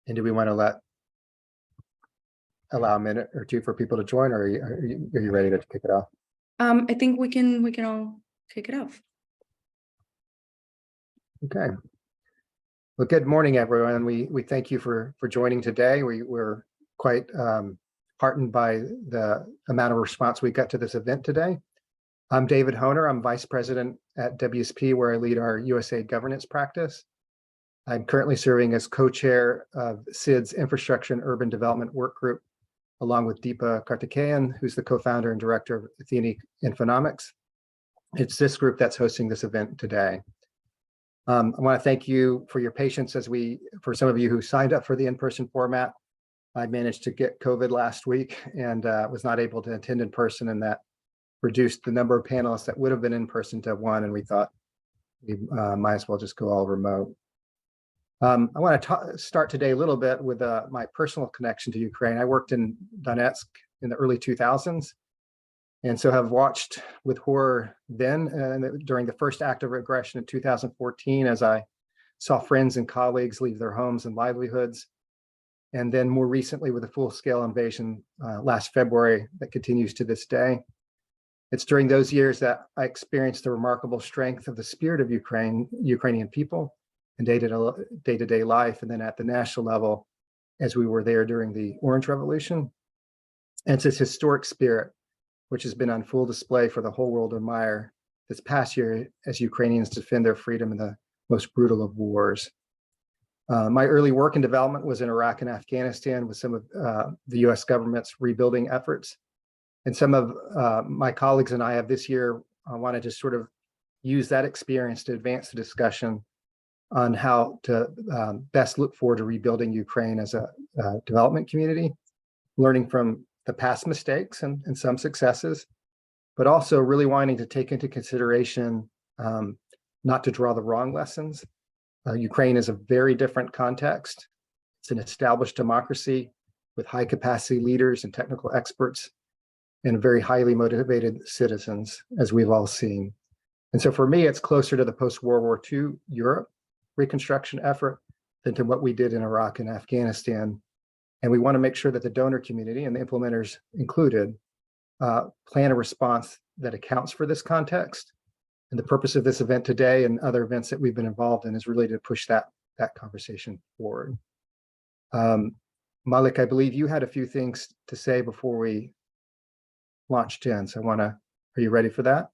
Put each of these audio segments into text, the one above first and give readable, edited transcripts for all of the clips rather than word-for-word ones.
And do we want to allow a minute or two for people to join, or are you ready to kick it off? I think we can all kick it off. Okay. Well, good morning, everyone. We thank you for joining today. We're quite heartened by the amount of response we got to this event today. I'm David Honer. I'm Vice President at WSP, where I lead our USA governance practice. I'm currently serving as co-chair of SID's Infrastructure and Urban Development Work Group, along with Deepa Karthikeyan, who's the co-founder and director of Athenic Infonomics. It's this group that's hosting this event today. I want to thank you for your patience for some of you who signed up for the in-person format. I managed to get COVID last week and was not able to attend in person, and that reduced the number of panelists that would have been in person to one, and we thought we might as well just go all remote. I want to start today a little bit with my personal connection to Ukraine. I worked in Donetsk in the early 2000s, and so have watched with horror then during the first act of aggression in 2014, as I saw friends and colleagues leave their homes and livelihoods. And then more recently with a full-scale invasion last February that continues to this day. It's during those years that I experienced the remarkable strength of the spirit of Ukrainian people in day-to-day life, and then at the national level, as we were there during the Orange Revolution. And it's this historic spirit, which has been on full display for the whole world to admire this past year as Ukrainians defend their freedom in the most brutal of wars. My early work and development was in Iraq and Afghanistan with some of the US government's rebuilding efforts. And some of my colleagues and I have this year wanted to sort of use that experience to advance the discussion on how to best look forward to rebuilding Ukraine as a development community, learning from the past mistakes and some successes, but also really wanting to take into consideration not to draw the wrong lessons. Ukraine is a very different context. It's an established democracy with high capacity leaders and technical experts and very highly motivated citizens, as we've all seen. And so for me, it's closer to the post-World War II Europe reconstruction effort than to what we did in Iraq and Afghanistan. And we want to make sure that the donor community and the implementers included plan a response that accounts for this context. And the purpose of this event today and other events that we've been involved in is really to push that conversation forward. Malik, I believe you had a few things to say before we launched in. So are you ready for that?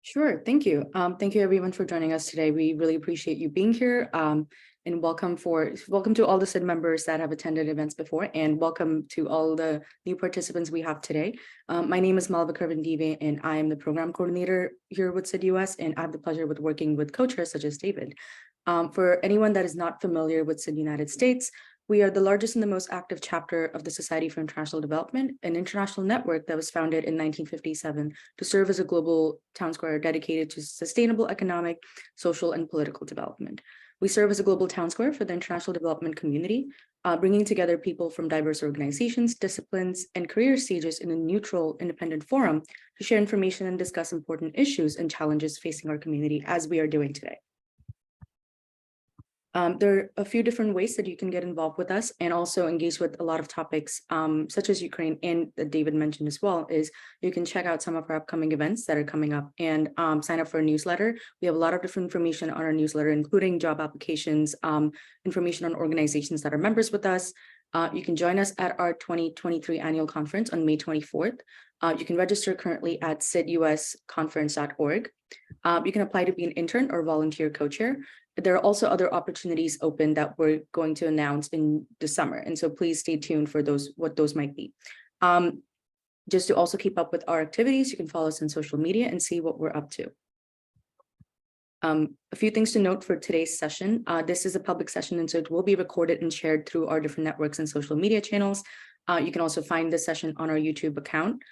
Sure, thank you. Thank you everyone for joining us today. We really appreciate you being here. And welcome to all the SID members that have attended events before, and welcome to all the new participants we have today. My name is Malva Karvandive, and I am the program coordinator here with SID US, and I have the pleasure with working with co-chairs such as David. For anyone that is not familiar with SID-United States, we are the largest and the most active chapter of the Society for International Development, an international network that was founded in 1957 to serve as a global town square dedicated to sustainable economic, social, and political development. We serve as a global town square for the international development community, bringing together people from diverse organizations, disciplines, and career stages in a neutral, independent forum to share information and discuss important issues and challenges facing our community, as we are doing today. There are a few different ways that you can get involved with us and also engage with a lot of topics such as Ukraine, and that David mentioned as well, is you can check out some of our upcoming events that are coming up and sign up for a newsletter. We have a lot of different information on our newsletter, including job applications, information on organizations that are members with us. You can join us at our 2023 annual conference on May 24th. You can register currently at sidusconference.org. You can apply to be an intern or volunteer co-chair. There are also other opportunities open that we're going to announce in the summer. And so please stay tuned for what those might be. Just to also keep up with our activities, you can follow us on social media and see what we're up to. A few things to note for today's session. This is a public session, and so it will be recorded and shared through our different networks and social media channels. You can also find this session on our YouTube account.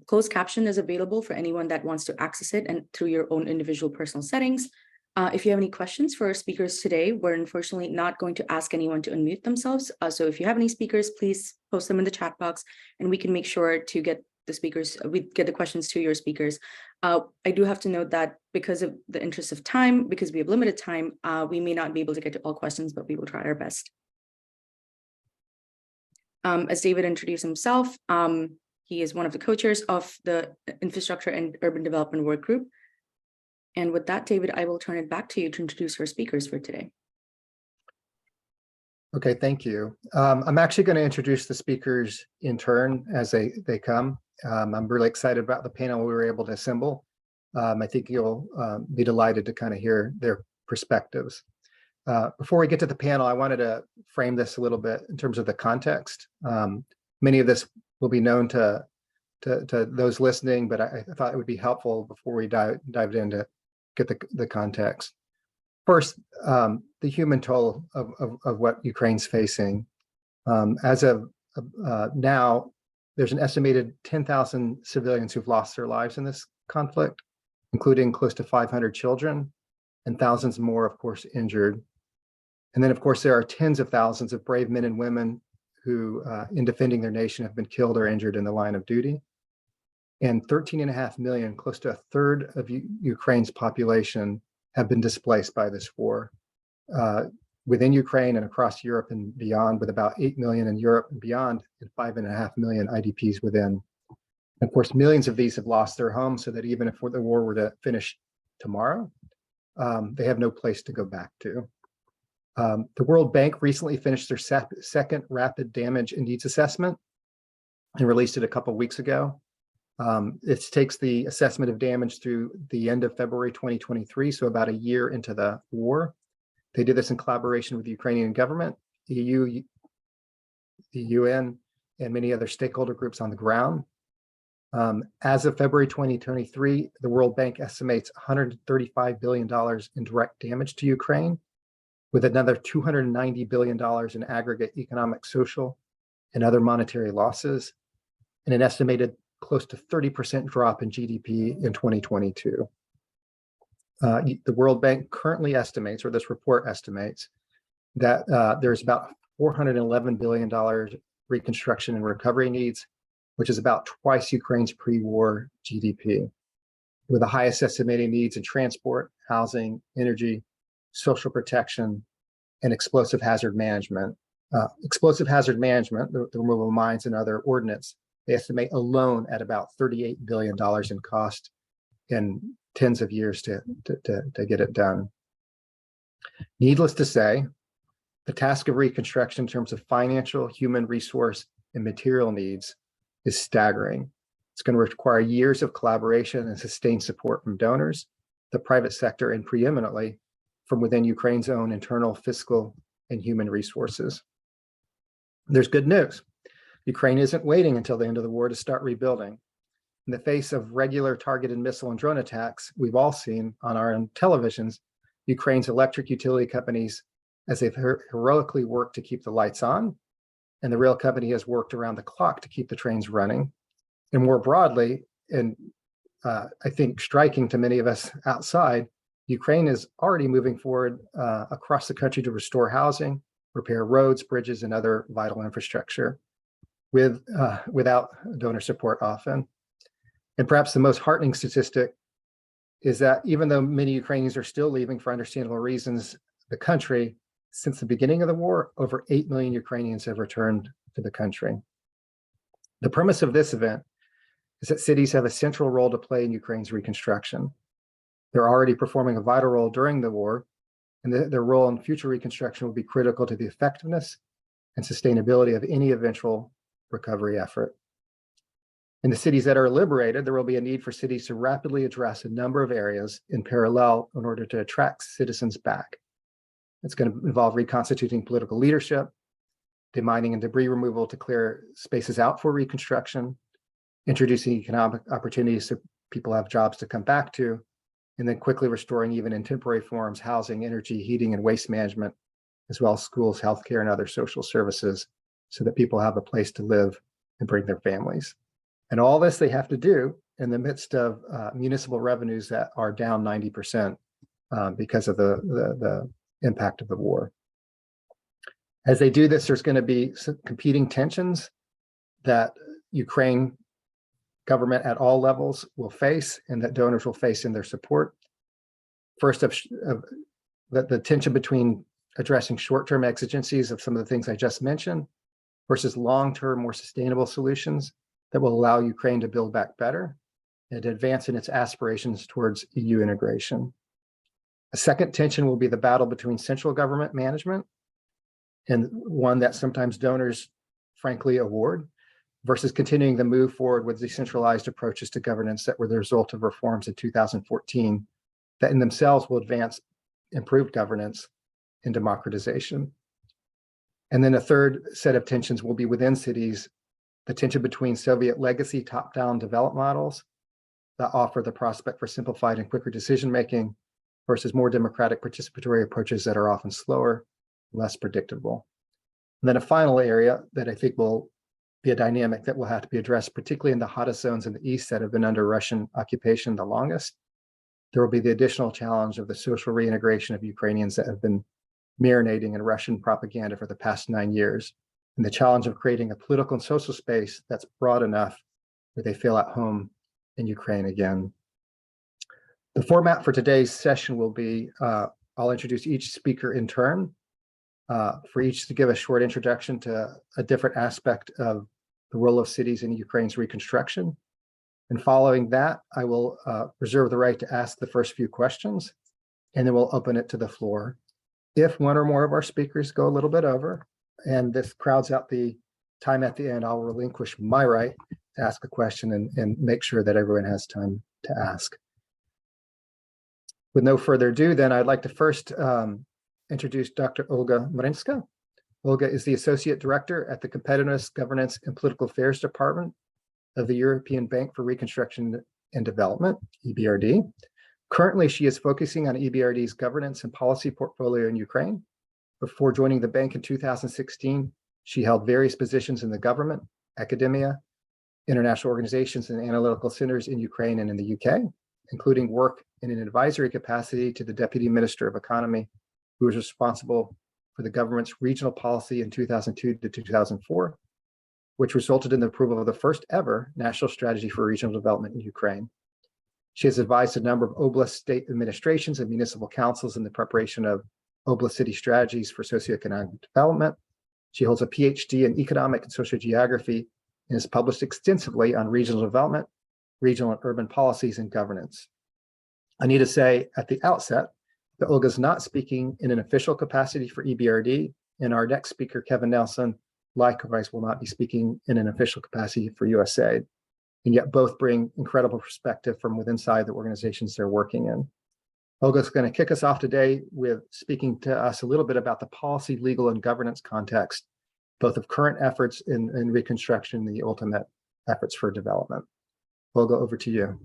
Closed caption is available for anyone that wants to access it and through your own individual personal settings. If you have any questions for our speakers today, we're unfortunately not going to ask anyone to unmute themselves. So if you have any speakers, please post them in the chat box and we can make sure to get the questions to your speakers. I do have to note that because of the interest of time, because we have limited time, we may not be able to get to all questions, but we will try our best. As David introduced himself, he is one of the co-chairs of the Infrastructure and Urban Development Work Group. And with that, David, I will turn it back to you to introduce our speakers for today. Okay, thank you. I'm actually going to introduce the speakers in turn as they come. I'm really excited about the panel we were able to assemble. I think you'll be delighted to kind of hear their perspectives. Before we get to the panel, I wanted to frame this a little bit in terms of the context. Many of this will be known to those listening, but I thought it would be helpful before we dive in to get the context. First, the human toll of what Ukraine's facing. As of now, there's an estimated 10,000 civilians who've lost their lives in this conflict, including close to 500 children and thousands more, of course, injured. And then, of course, there are tens of thousands of brave men and women who, in defending their nation, have been killed or injured in the line of duty. And 13.5 million, close to a third of Ukraine's population, have been displaced by this war within Ukraine and across Europe and beyond, with about 8 million in Europe and beyond, and 5.5 million IDPs within. And of course, millions of these have lost their homes, so that even if the war were to finish tomorrow, they have no place to go back to. The World Bank recently finished their second rapid damage and needs assessment and released it a couple of weeks ago. It takes the assessment of damage through the end of February 2023, so about a year into the war. They did this in collaboration with the Ukrainian government, the EU, the UN, and many other stakeholder groups on the ground. As of February 2023, the World Bank estimates $135 billion in direct damage to Ukraine, with another $290 billion in aggregate economic, social, and other monetary losses, and an estimated close to 30% drop in GDP in 2022. The World Bank currently estimates, or this report estimates, that there's about $411 billion reconstruction and recovery needs, which is about twice Ukraine's pre-war GDP, with the highest estimated needs in transport, housing, energy, social protection, and explosive hazard management. Explosive hazard management, the removal of mines and other ordnance, they estimate alone at about $38 billion in cost in tens of years to get it done. Needless to say, the task of reconstruction in terms of financial, human resource, and material needs is staggering. It's going to require years of collaboration and sustained support from donors, the private sector, and preeminently from within Ukraine's own internal fiscal and human resources. There's good news. Ukraine isn't waiting until the end of the war to start rebuilding. In the face of regular targeted missile and drone attacks we've all seen on our own televisions, Ukraine's electric utility companies, as they've heroically worked to keep the lights on, and the rail company has worked around the clock to keep the trains running. And more broadly, and I think striking to many of us outside, Ukraine is already moving forward across the country to restore housing, repair roads, bridges, and other vital infrastructure without donor support often. And perhaps the most heartening statistic is that even though many Ukrainians are still leaving for understandable reasons the country, since the beginning of the war, over 8 million Ukrainians have returned to the country. The premise of this event is that cities have a central role to play in Ukraine's reconstruction. They're already performing a vital role during the war, and their role in future reconstruction will be critical to the effectiveness and sustainability of any eventual recovery effort. In the cities that are liberated, there will be a need for cities to rapidly address a number of areas in parallel in order to attract citizens back. It's going to involve reconstituting political leadership, demining and debris removal to clear spaces out for reconstruction, introducing economic opportunities so people have jobs to come back to, and then quickly restoring, even in temporary forms, housing, energy, heating, and waste management, as well as schools, healthcare, and other social services, so that people have a place to live and bring their families. And all this they have to do in the midst of municipal revenues that are down 90% because of the impact of the war. As they do this, there's going to be some competing tensions that Ukraine government at all levels will face and that donors will face in their support. First, the tension between addressing short-term exigencies of some of the things I just mentioned, versus long-term, more sustainable solutions that will allow Ukraine to build back better and advance in its aspirations towards EU integration. A second tension will be the battle between central government management, and one that sometimes donors frankly award, versus continuing the move forward with decentralized approaches to governance that were the result of reforms in 2014 that in themselves will advance improved governance and democratization. And then a third set of tensions will be within cities, the tension between Soviet legacy top-down development models that offer the prospect for simplified and quicker decision-making versus more democratic participatory approaches that are often slower, less predictable. And then a final area that I think will be a dynamic that will have to be addressed, particularly in the hottest zones in the east that have been under Russian occupation the longest. There will be the additional challenge of the social reintegration of Ukrainians that have been marinating in Russian propaganda for the past 9 years, and the challenge of creating a political and social space that's broad enough where they feel at home in Ukraine again. The format for today's session will be, I'll introduce each speaker in turn, for each to give a short introduction to a different aspect of the role of cities in Ukraine's reconstruction. And following that, I will reserve the right to ask the first few questions, and then we'll open it to the floor. If one or more of our speakers go a little bit over, and this crowds out the time at the end, I'll relinquish my right to ask a question and make sure that everyone has time to ask. With no further ado, then I'd like to first introduce Dr. Olga Marinska. Olga is the Associate Director at the Competitiveness, Governance, and Political Affairs Department of the European Bank for Reconstruction and Development, EBRD. Currently, she is focusing on EBRD's governance and policy portfolio in Ukraine. Before joining the bank in 2016, she held various positions in the government, academia, international organizations, and analytical centers in Ukraine and in the UK, including work in an advisory capacity to the Deputy Minister of Economy, who was responsible for the government's regional policy in 2002 to 2004, which resulted in the approval of the first ever national strategy for regional development in Ukraine. She has advised a number of oblast state administrations and municipal councils in the preparation of oblast city strategies for socioeconomic development. She holds a PhD in economic and social geography and has published extensively on regional development, regional and urban policies, and governance. I need to say at the outset that Olga is not speaking in an official capacity for EBRD, and our next speaker, Kevin Nelson, likewise will not be speaking in an official capacity for USAID, and yet both bring incredible perspective from within inside the organizations they're working in. Olga's going to kick us off today with speaking to us a little bit about the policy, legal, and governance context, both of current efforts in reconstruction and the ultimate efforts for development. Olga, over to you.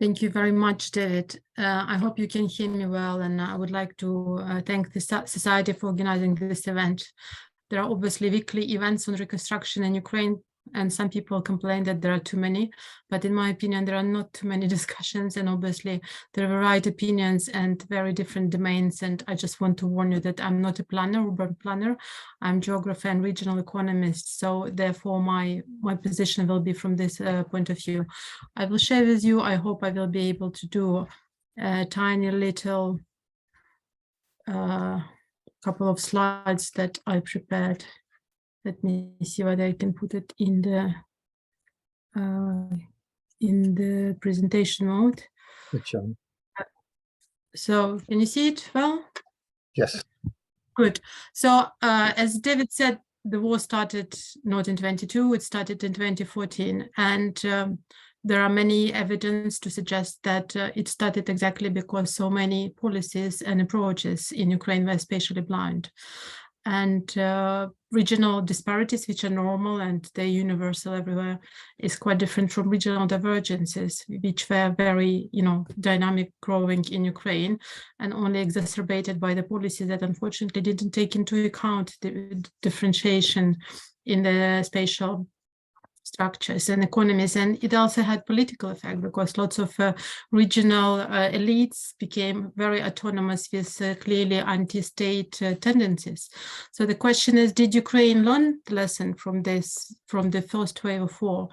Thank you very much, David. I hope you can hear me well, and I would like to thank the Society for organizing this event. There are obviously weekly events on reconstruction in Ukraine, and some people complain that there are too many, but in my opinion, there are not too many discussions, and obviously there are varied opinions and very different domains. And I just want to warn you that I'm not a planner, urban planner. I'm geographer and regional economist. So therefore my position will be from this point of view. I will share with you, I hope I will be able to do a tiny little couple of slides that I prepared. Let me see whether I can put it in the presentation mode. Good job. So can you see it well? Yes. Good. So as David said, the war started not in 22, it started in 2014. And there are many evidence to suggest that it started exactly because so many policies and approaches in Ukraine were spatially blind. And regional disparities, which are normal and they're universal everywhere, is quite different from regional divergences, which were very, dynamic growing in Ukraine and only exacerbated by the policies that unfortunately didn't take into account the differentiation in the spatial structures and economies. And it also had political effect because lots of regional elites became very autonomous with clearly anti-state tendencies. So the question is, did Ukraine learn the lesson from this, from the first wave of war?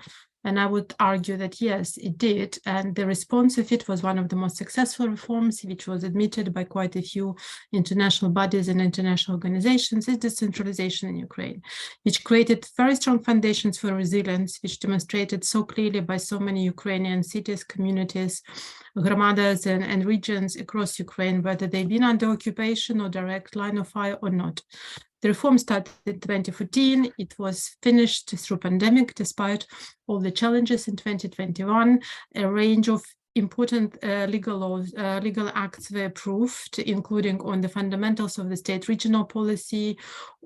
And I would argue that yes, it did. And the response of it was one of the most successful reforms, which was admitted by quite a few international bodies and international organizations, is decentralization in Ukraine, which created very strong foundations for resilience, which demonstrated so clearly by so many Ukrainian cities, communities, gramadas and regions across Ukraine, whether they've been under occupation or direct line of fire or not. The reform started in 2014. It was finished through pandemic, despite all the challenges in 2021. A range of important legal acts were approved, including on the fundamentals of the state regional policy,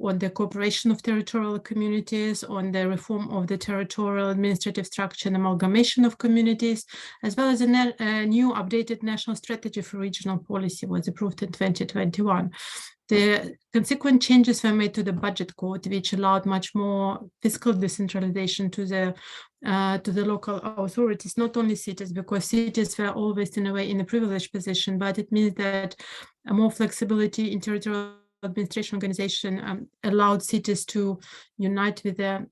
on the cooperation of territorial communities, on the reform of the territorial administrative structure and amalgamation of communities, as well as a new updated national strategy for regional policy was approved in 2021. The consequent changes were made to the budget code, which allowed much more fiscal decentralization to the local authorities, not only cities, because cities were always in a way in a privileged position, but it means that more flexibility in territorial administration organization allowed cities to unite with their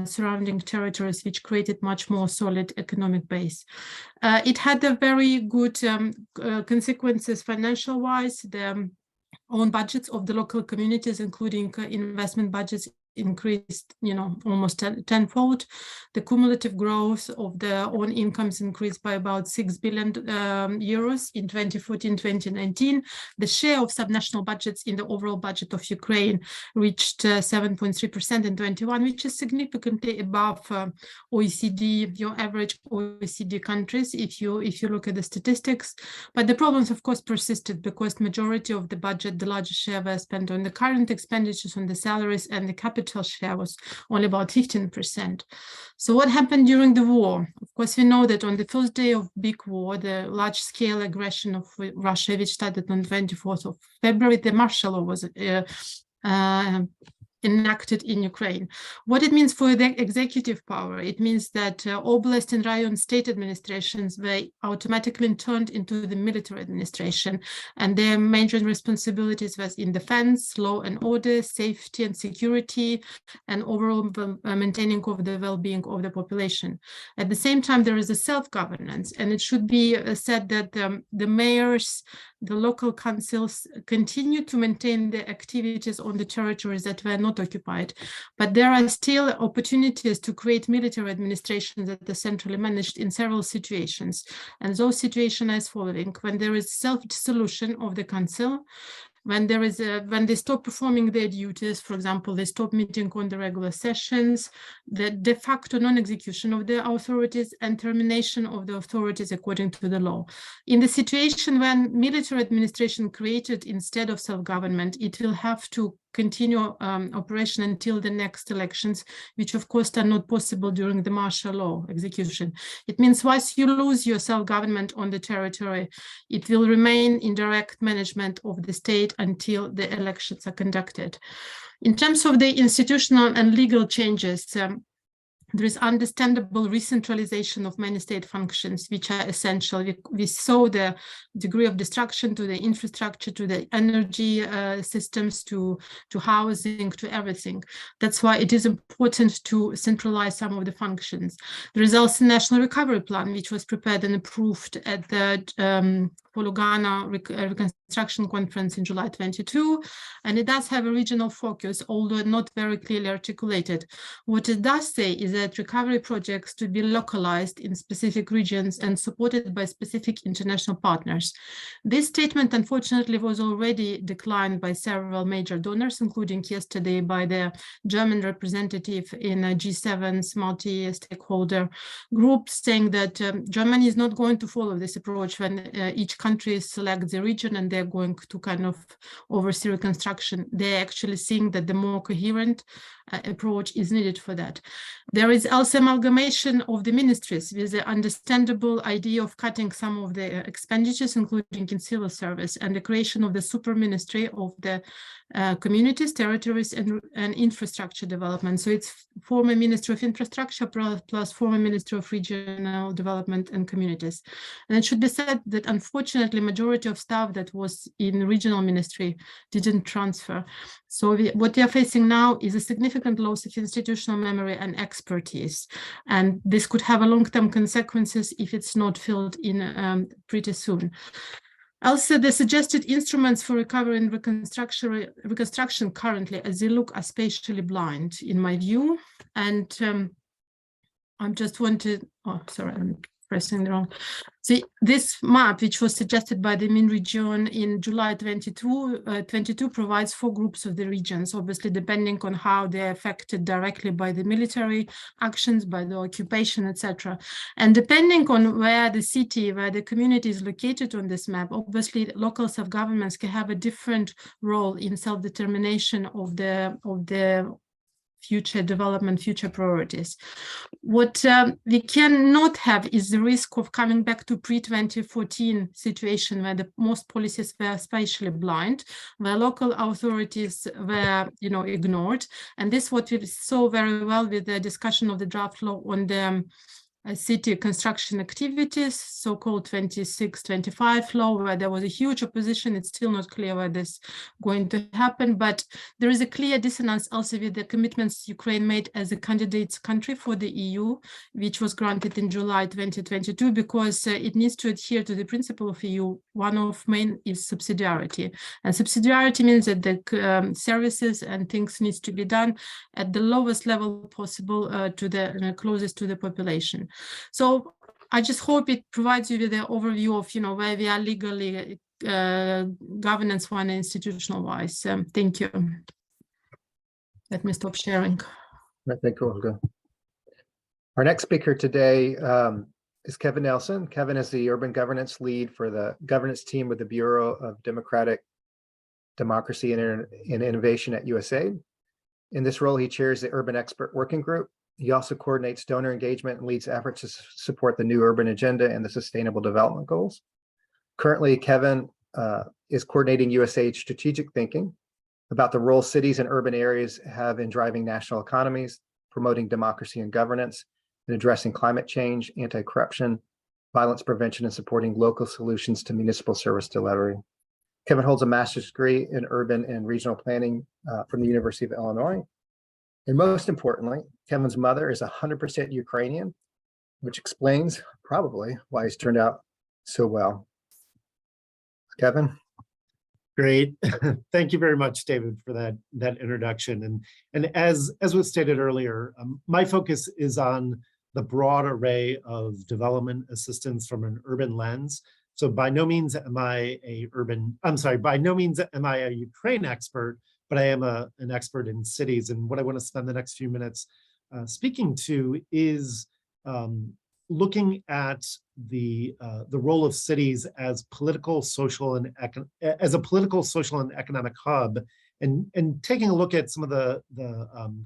surrounding territories, which created much more solid economic base. It had a very good consequences financial-wise. The own budgets of the local communities, including investment budgets, increased, almost tenfold. The cumulative growth of the own incomes increased by about 6 billion euros in 2014-2019. The share of subnational budgets in the overall budget of Ukraine reached 7.3% in 21, which is significantly above OECD, your average OECD countries, if you look at the statistics. But the problems, of course, persisted because majority of the budget, the largest share, were spent on the current expenditures, on the salaries, and the capital share was only about 15%. So what happened during the war? Of course, we know that on the first day of big war, the large-scale aggression of Russia, which started on 24th of February, the martial law was enacted in Ukraine. What it means for the executive power, it means that oblast and rayon state administrations were automatically turned into the military administration, and their major responsibilities was in defense, law and order, safety and security, and overall maintaining of the well-being of the population. At the same time, there is a self-governance, and it should be said that the mayors, the local councils continue to maintain the activities on the territories that were not occupied, but there are still opportunities to create military administrations that are centrally managed in several situations. And those situations are as following: when there is self-dissolution of the council, when they stop performing their duties, for example, they stop meeting on the regular sessions, the de facto non-execution of the authorities, and termination of the authorities according to the law. In the situation when military administration created instead of self-government, it will have to continue operation until the next elections, which of course are not possible during the martial law execution. It means once you lose your self-government on the territory, it will remain in direct management of the state until the elections are conducted. In terms of the institutional and legal changes, there is understandable recentralization of many state functions, which are essential. We saw the degree of destruction to the infrastructure, to the energy systems, to housing, to everything. That's why it is important to centralize some of the functions. There is also a national recovery plan, which was prepared and approved at the Lugano Reconstruction Conference in July 22, and it does have a regional focus, although not very clearly articulated. What it does say is that recovery projects to be localized in specific regions and supported by specific international partners. This statement, unfortunately, was already declined by several major donors, including yesterday by the German representative in G7's multi-stakeholder group, saying that Germany is not going to follow this approach when each country selects the region and they're going to kind of oversee reconstruction. They're actually seeing that the more coherent approach is needed for that. There is also amalgamation of the ministries with the understandable idea of cutting some of the expenditures, including in civil service, and the creation of the super ministry of the communities, territories, and infrastructure development. So it's former Ministry of Infrastructure plus former Ministry of Regional Development and Communities. And it should be said that unfortunately, majority of staff that was in regional ministry didn't transfer. So what we are facing now is a significant loss of institutional memory and expertise. And this could have a long-term consequences if it's not filled in pretty soon. Also, the suggested instruments for recovery and reconstruction currently, as they look, are spatially blind, in my view. And I just wanted, oh, sorry, I'm pressing the wrong. See, this map, which was suggested by the Min region in July 22, provides 4 groups of the regions, obviously depending on how they're affected directly by the military actions, by the occupation, etc. And depending on where the city, where the community is located on this map, obviously local self-governments can have a different role in self-determination of the future development, future priorities. What we cannot have is the risk of coming back to pre-2014 situation where the most policies were spatially blind, where local authorities were, ignored. And this is what we saw very well with the discussion of the draft law on the city construction activities, so-called 26-25 law, where there was a huge opposition. It's still not clear where this is going to happen, but there is a clear dissonance also with the commitments Ukraine made as a candidate country for the EU, which was granted in July 2022, because it needs to adhere to the principle of EU. One of main is subsidiarity, and subsidiarity means that the services and things needs to be done at the lowest level possible to the closest to the population. So I just hope it provides you with an overview of, where we are legally, governance-wise and institutional-wise. Thank you. Let me stop sharing. Thank you, Olga. Our next speaker today is Kevin Nelson. Kevin is the urban governance lead for the governance team with the Bureau of Democracy and Innovation at USAID. In this role, he chairs the Urban Expert Working Group. He also coordinates donor engagement and leads efforts to support the new urban agenda and the Sustainable Development Goals. Currently, Kevin is coordinating USAID strategic thinking about the role cities and urban areas have in driving national economies, promoting democracy and governance, and addressing climate change, anti-corruption, violence prevention, and supporting local solutions to municipal service delivery. Kevin holds a master's degree in urban and regional planning from the University of Illinois. And most importantly, Kevin's mother is 100% Ukrainian, which explains probably why he's turned out so well. Kevin? Great. Thank you very much, David, for that introduction. And as was stated earlier, my focus is on the broad array of development assistance from an urban lens. So by no means am I by no means am I a Ukraine expert, but I am an expert in cities. And what I want to spend the next few minutes speaking to is looking at the role of cities as a political, social, and economic hub, and taking a look at some of the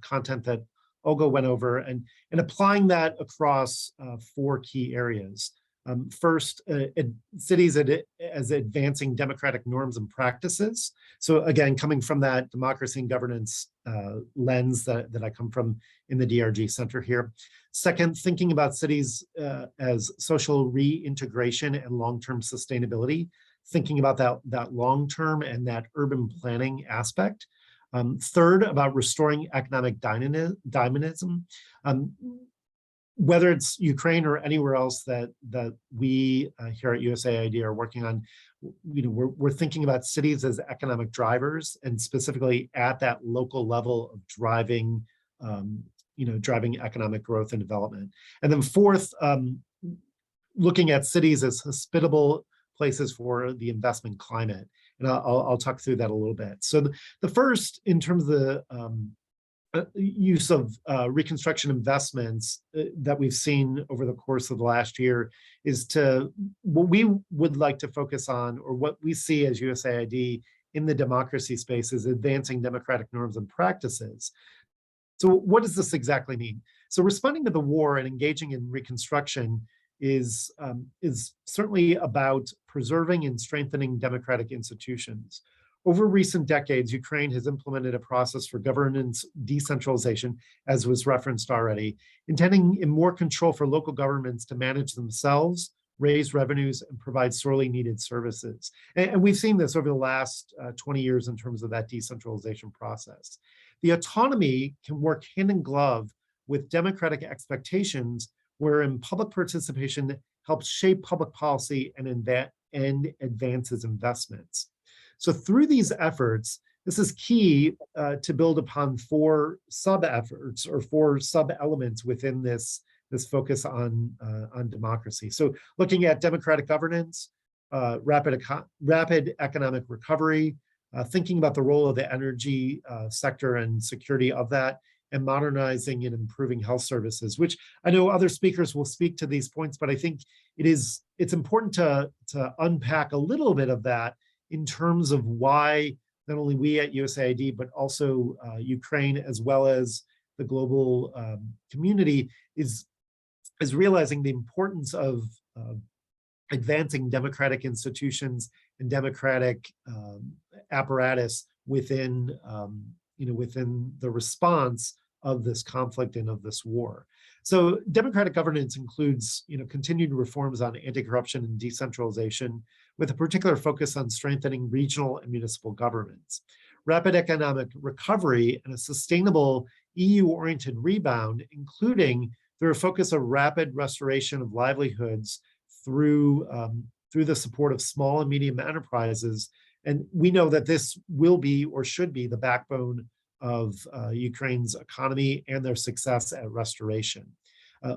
content that Olga went over, and applying that across 4 key areas. First, cities as advancing democratic norms and practices. So again, coming from that democracy and governance lens that I come from in the DRG Center here. Second, thinking about cities as social reintegration and long-term sustainability, thinking about that long-term and that urban planning aspect. Third, about restoring economic dynamism. Whether it's Ukraine or anywhere else that we here at USAID are working on, we're thinking about cities as economic drivers, and specifically at that local level of driving, driving economic growth and development. And then fourth, looking at cities as hospitable places for the investment climate. And I'll talk through that a little bit. So the first, in terms of the use of reconstruction investments that we've seen over the course of the last year, is what we would like to focus on, or what we see as USAID in the democracy space, is advancing democratic norms and practices. So what does this exactly mean? So responding to the war and engaging in reconstruction is certainly about preserving and strengthening democratic institutions. Over recent decades, Ukraine has implemented a process for governance decentralization, as was referenced already, intending in more control for local governments to manage themselves, raise revenues, and provide sorely needed services. And we've seen this over the last 20 years in terms of that decentralization process. The autonomy can work hand in glove with democratic expectations, wherein public participation helps shape public policy and advances investments. So through these efforts, this is key to build upon 4 sub-efforts or 4 sub-elements within this focus on democracy. So looking at democratic governance, rapid economic recovery, thinking about the role of the energy sector and security of that, and modernizing and improving health services, which I know other speakers will speak to these points, but I think it's important to unpack a little bit of that in terms of why not only we at USAID, but also Ukraine, as well as the global community, is realizing the importance of advancing democratic institutions and democratic apparatus within within the response of this conflict and of this war. So democratic governance includes continued reforms on anti-corruption and decentralization, with a particular focus on strengthening regional and municipal governments. Rapid economic recovery and a sustainable EU-oriented rebound, including through a focus of rapid restoration of livelihoods through the support of small and medium enterprises. And we know that this will be or should be the backbone of Ukraine's economy and their success at restoration.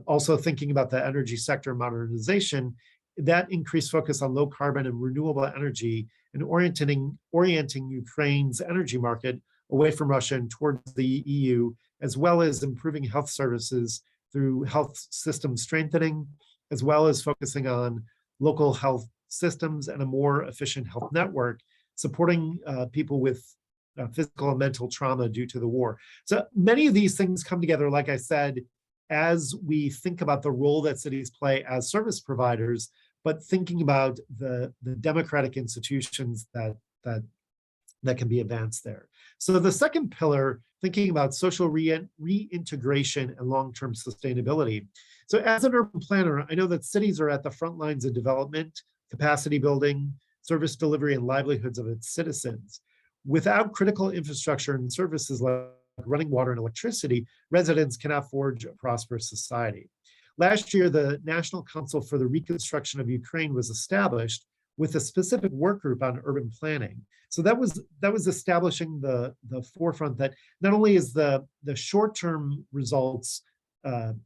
Also thinking about the energy sector modernization, that increased focus on low carbon and renewable energy and orienting Ukraine's energy market away from Russia and towards the EU, as well as improving health services through health system strengthening, as well as focusing on local health systems and a more efficient health network, supporting people with physical and mental trauma due to the war. So many of these things come together, like I said, as we think about the role that cities play as service providers, but thinking about the democratic institutions that can be advanced there. So the second pillar, thinking about social reintegration and long-term sustainability. So as an urban planner, I know that cities are at the front lines of development, capacity building, service delivery, and livelihoods of its citizens. Without critical infrastructure and services like running water and electricity, residents cannot forge a prosperous society. Last year, the National Council for the Reconstruction of Ukraine was established with a specific work group on urban planning. So that was establishing the forefront that not only is the short-term results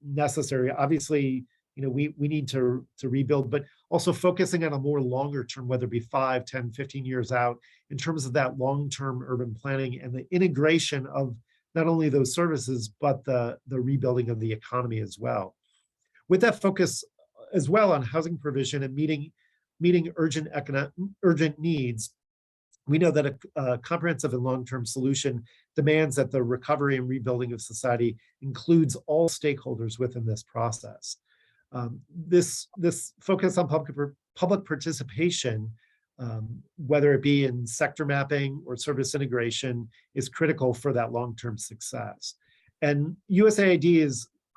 necessary, obviously, we need to rebuild, but also focusing on a more longer term, whether it be 5, 10, 15 years out, in terms of that long-term urban planning and the integration of not only those services, but the rebuilding of the economy as well. With that focus as well on housing provision and meeting urgent needs, we know that a comprehensive and long-term solution demands that the recovery and rebuilding of society includes all stakeholders within this process. This focus on public participation, whether it be in sector mapping or service integration, is critical for that long-term success. And USAID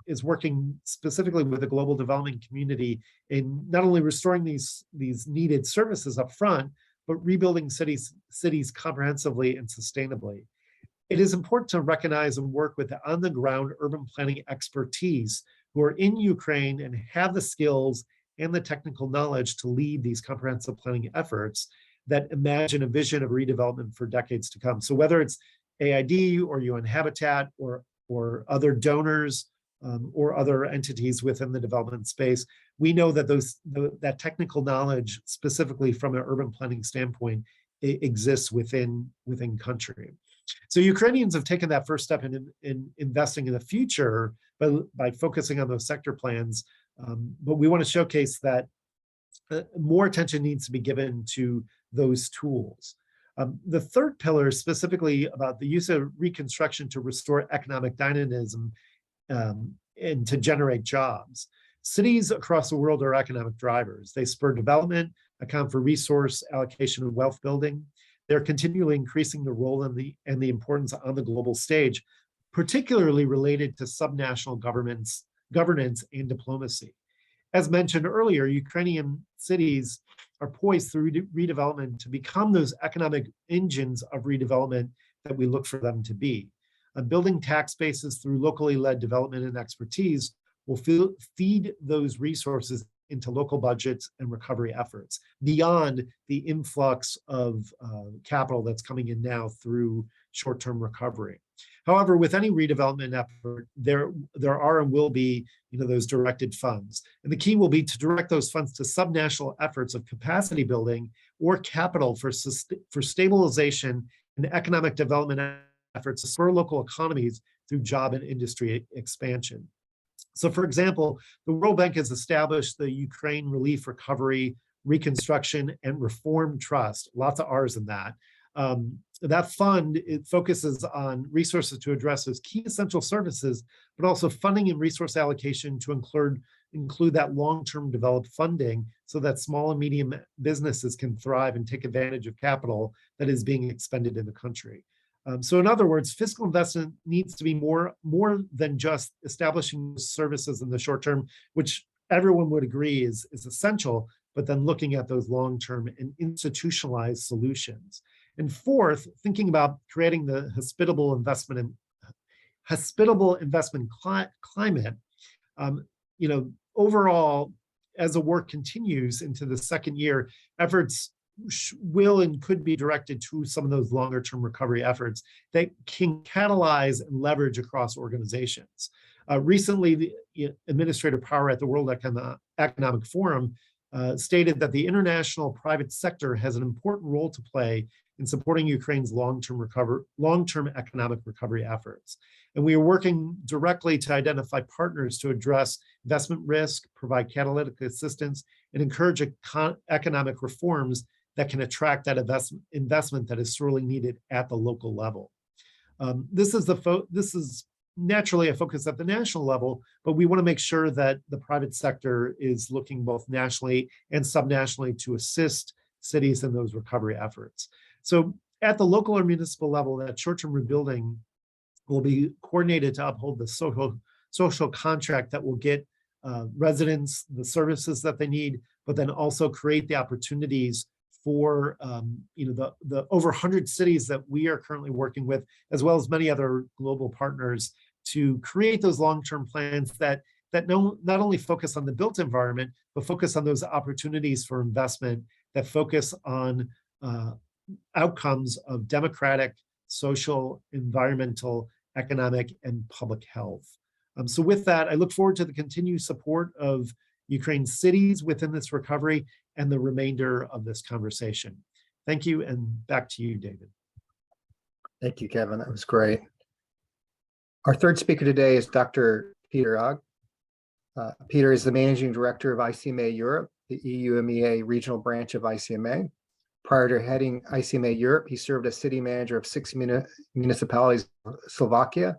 is working specifically with the global development community in not only restoring these needed services up front, but rebuilding cities comprehensively and sustainably. It is important to recognize and work with the on-the-ground urban planning expertise who are in Ukraine and have the skills and the technical knowledge to lead these comprehensive planning efforts that imagine a vision of redevelopment for decades to come. So whether it's AID or UN Habitat or other donors or other entities within the development space, we know that that technical knowledge, specifically from an urban planning standpoint, exists within country. So Ukrainians have taken that first step in investing in the future by focusing on those sector plans. But we want to showcase that more attention needs to be given to those tools. The third pillar is specifically about the use of reconstruction to restore economic dynamism and to generate jobs. Cities across the world are economic drivers. They spur development, account for resource allocation and wealth building. They're continually increasing the role and the importance on the global stage, particularly related to subnational governance and diplomacy. as mentioned earlier, Ukrainian cities are poised through redevelopment to become those economic engines of redevelopment that we look for them to be. Building tax bases through locally led development and expertise will feed those resources into local budgets and recovery efforts beyond the influx of capital that's coming in now through short-term recovery. However, with any redevelopment effort, there are and will be those directed funds. And the key will be to direct those funds to subnational efforts of capacity building or capital for stabilization and economic development efforts to spur local economies through job and industry expansion. So for example, the World Bank has established the Ukraine Relief, Recovery, Reconstruction, and Reform Trust, lots of R's in that. That fund, it focuses on resources to address those key essential services, but also funding and resource allocation to include that long-term developed funding so that small and medium businesses can thrive and take advantage of capital that is being expended in the country. So in other words, fiscal investment needs to be more than just establishing services in the short term, which everyone would agree is essential, but then looking at those long-term and institutionalized solutions. And fourth, thinking about creating the hospitable investment climate. Overall, as the work continues into the second year, efforts will and could be directed to some of those longer term recovery efforts that can catalyze and leverage across organizations. Recently, the administrative power at the World Economic Forum stated that the international private sector has an important role to play in supporting Ukraine's long-term economic recovery efforts. And we are working directly to identify partners to address investment risk, provide catalytic assistance, and encourage economic reforms that can attract that investment that is sorely needed at the local level. This is naturally a focus at the national level, but we want to make sure that the private sector is looking both nationally and subnationally to assist cities in those recovery efforts. So at the local or municipal level, that short-term rebuilding will be coordinated to uphold the social contract that will get residents the services that they need, but then also create the opportunities for the over 100 cities that we are currently working with, as well as many other global partners, to create those long-term plans that not only focus on the built environment, but focus on those opportunities for investment that focus on outcomes of democratic, social, environmental, economic, and public health. So with that, I look forward to the continued support of Ukraine's cities within this recovery and the remainder of this conversation. Thank you, and back to you, David. Thank you, Kevin. That was great. Our third speaker today is Dr. Peter Ogg. Peter is the Managing Director of ICMA Europe, the EU-MEA regional branch of ICMA. Prior to heading ICMA Europe, he served as city manager of 6 municipalities in Slovakia,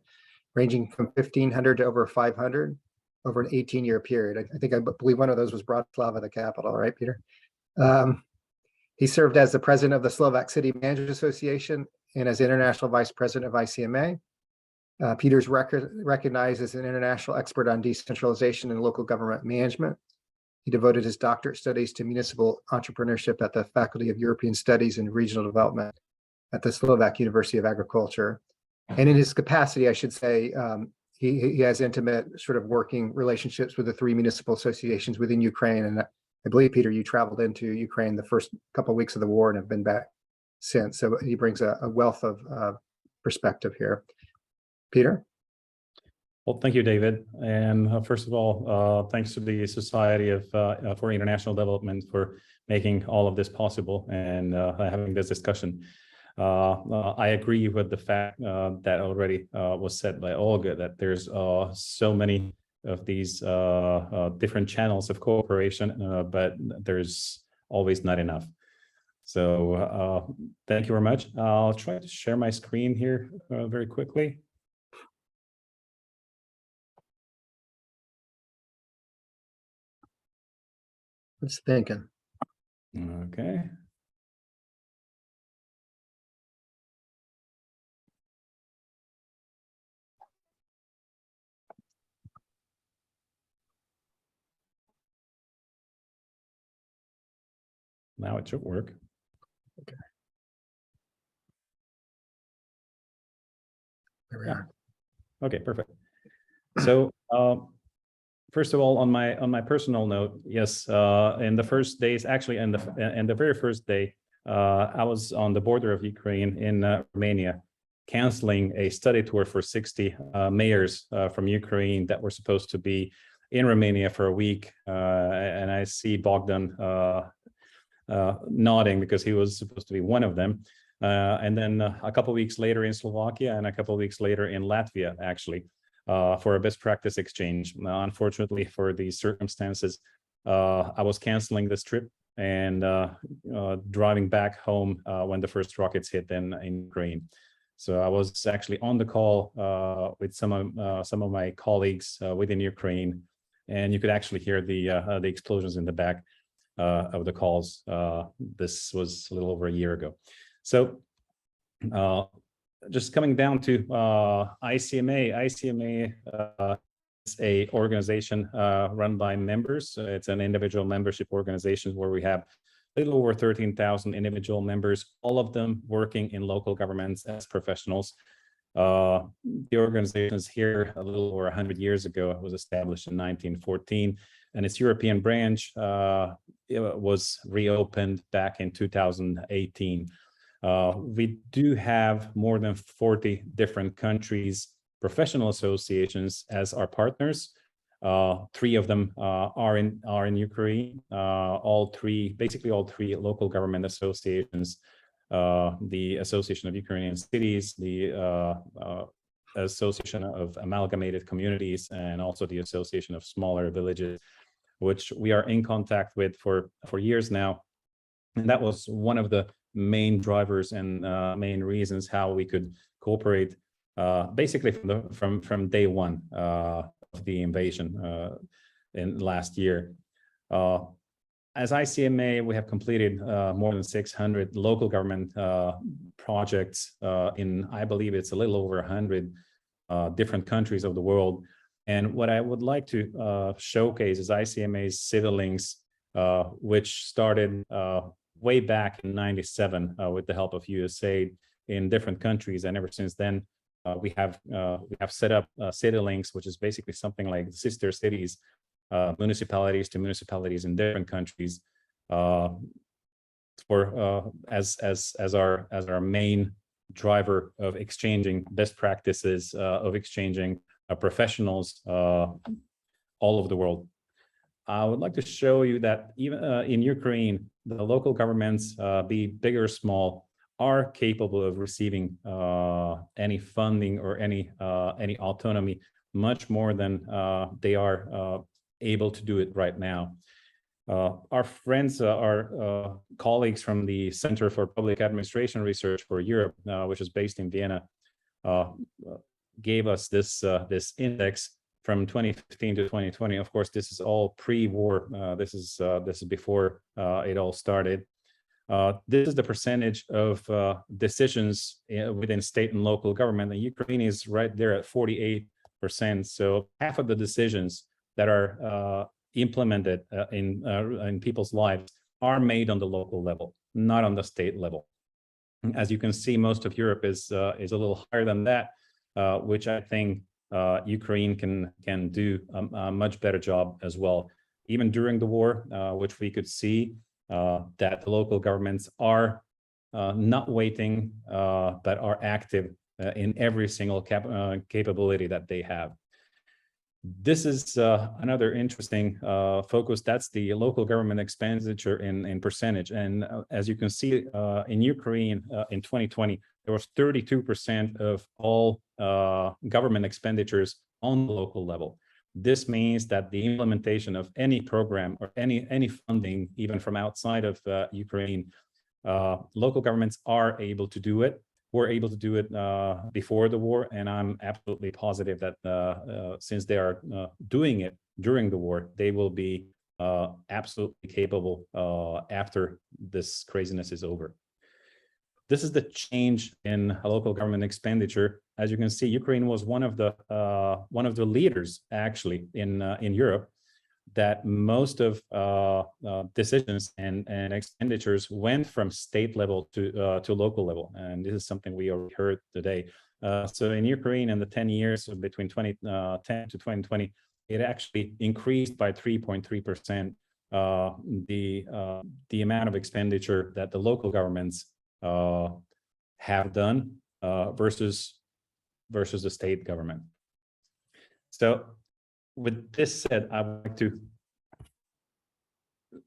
ranging from 1,500 to over 500 over an 18-year period. I believe one of those was Bratislava, the capital, right, Peter? He served as the president of the Slovak City Managers Association and as international vice president of ICMA. Peter's recognized as an international expert on decentralization and local government management. He devoted his doctorate studies to municipal entrepreneurship at the Faculty of European Studies and Regional Development at the Slovak University of Agriculture. And in his capacity, I should say, he has intimate sort of working relationships with the 3 municipal associations within Ukraine. And I believe, Peter, you traveled into Ukraine the first couple of weeks of the war and have been back since. So he brings a wealth of perspective here. Peter? Well, thank you, David. And first of all, thanks to the Society for International Development for making all of this possible and having this discussion. I agree with the fact that already was said by Olga, that there's so many of these different channels of cooperation, but there's always not enough. So thank you very much. I'll try to share my screen here very quickly. What's thinking? Okay. Now it should work. There we Yeah. are. Okay, perfect. So first of all, on my personal note, yes, in the first days, actually, in the very first day, I was on the border of Ukraine in Romania, canceling a study tour for 60 mayors from Ukraine that were supposed to be in Romania for a week, and I see Bogdan nodding because he was supposed to be one of them. And then a couple of weeks later in Slovakia and a couple of weeks later in Latvia, actually, for a best practice exchange. Unfortunately, for these circumstances, I was canceling this trip and driving back home when the first rockets hit in Ukraine. So I was actually on the call with some of my colleagues within Ukraine, and you could actually hear the explosions in the back of the calls. This was a little over a year ago. So just coming down to ICMA. ICMA is a organization run by members. It's an individual membership organization where we have a little over 13,000 individual members, all of them working in local governments as professionals. The organization is here a little over 100 years ago. It was established in 1914, and its European branch was reopened back in 2018. We do have more than 40 different countries' professional associations as our partners. 3 of them are in Ukraine. Basically all three local government associations, the Association of Ukrainian Cities, the Association of Amalgamated Communities, and also the Association of Smaller Villages, which we are in contact with for years now. And that was one of the main drivers and main reasons how we could cooperate basically from day one of the invasion in last year. As ICMA, we have completed more than 600 local government projects in, I believe it's a little over 100 different countries of the world. And what I would like to showcase is ICMA's civil links, which started way back in '97 with the help of USAID in different countries, and ever since then we have set up city links, which is basically something like sister cities, municipalities to municipalities in different countries, as our main driver of exchanging best practices, of exchanging professionals all over the world. I would like to show you that even in Ukraine, the local governments, be big or small, are capable of receiving any funding or any autonomy much more than they are able to do it right now. Our friends, our colleagues from the Center for Public Administration Research for Europe, which is based in Vienna, gave us this index from 2015 to 2020. Of course, this is all pre-war. This is before it all started. This is the percentage of decisions within state and local government. And Ukraine is right there at 48%. So half of the decisions that are implemented in people's lives are made on the local level, not on the state level. As you can see, most of Europe is a little higher than that, which I think Ukraine can do a much better job as well. Even during the war, which we could see that the local governments are not waiting, but are active in every single capability that they have. This is another interesting focus. That's the local government expenditure in percentage. And as you can see, in Ukraine in 2020, there was 32% of all government expenditures on the local level. This means that the implementation of any program or any funding, even from outside of Ukraine, local governments are able to do it. Were able to do it before the war, and I'm absolutely positive that since they are doing it during the war, they will be absolutely capable after this craziness is over. This is the change in local government expenditure. As you can see, Ukraine was one of the leaders actually in Europe that most of decisions and expenditures went from state level to local level, and this is something we already heard today. So in Ukraine, in the 10 years between 2010 to 2020, it actually increased by 3.3%. The amount of expenditure that the local governments have done versus the state government. So with this said, I would like to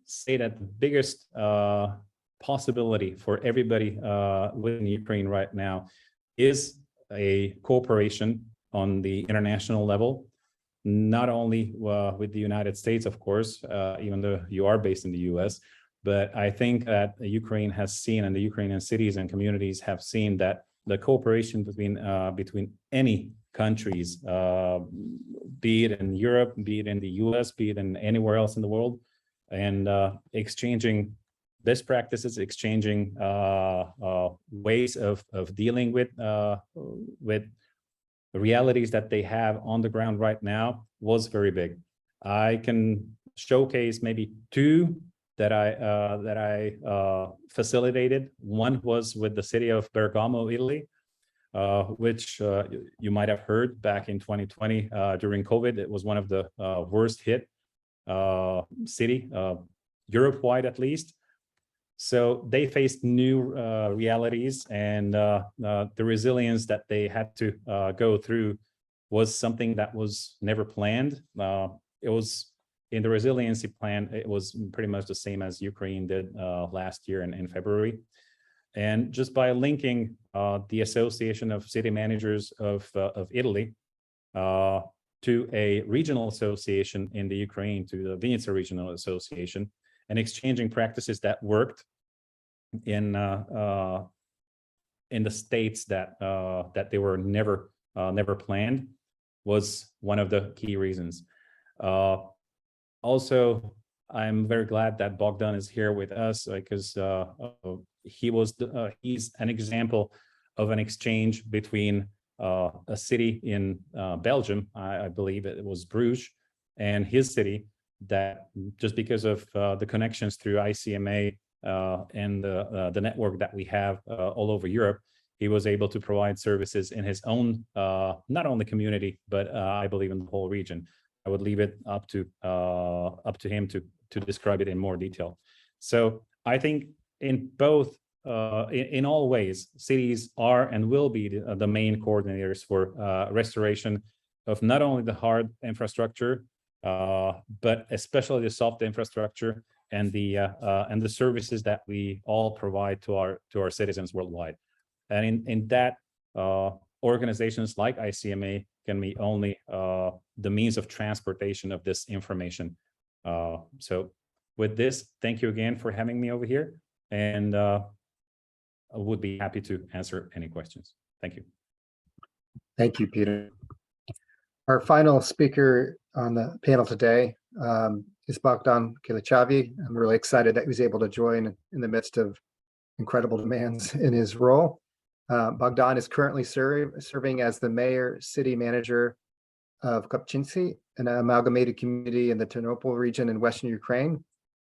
say that the biggest possibility for everybody within Ukraine right now is a cooperation on the international level, not only with the United States, of course, even though you are based in the US, but I think that Ukraine has seen, and the Ukrainian cities and communities have seen, that the cooperation between any countries, be it in Europe, be it in the US, be it in anywhere else in the world, and exchanging best practices, exchanging ways of dealing with realities that they have on the ground right now was very big. I can showcase maybe two that I facilitated. One was with the city of Bergamo, Italy, which you might have heard back in 2020 during COVID. It was one of the worst hit city, Europe-wide at least. So they faced new realities, and the resilience that they had to go through was something that was never planned. It was in the resiliency plan, it was pretty much the same as Ukraine did last year in February. And just by linking the Association of City Managers of Italy to a regional association in the Ukraine, to the Vinnytsia Regional Association, and exchanging practices that worked in the states that they were never planned, was one of the key reasons. Also, I'm very glad that Bogdan is here with us, because he's an example of an exchange between a city in Belgium, I believe it was Bruges, and his city, that just because of the connections through ICMA and the network that we have all over Europe, he was able to provide services in his own, not only community, but I believe in the whole region. I would leave it up to him to describe it in more detail. So I think in both, in all ways, cities are and will be the main coordinators for restoration of not only the hard infrastructure, but especially the soft infrastructure and the services that we all provide to our citizens worldwide. And in that, organizations like ICMA can be only the means of transportation of this information. So with this, thank you again for having me over here, and I would be happy to answer any questions. Thank you. Thank you, Peter. Our final speaker on the panel today is Bogdan Kilichavi. I'm really excited that he was able to join in the midst of incredible demands in his role. Bogdan is currently serving as the mayor city manager of Kopchinci, an amalgamated community in the Ternopil region in Western Ukraine,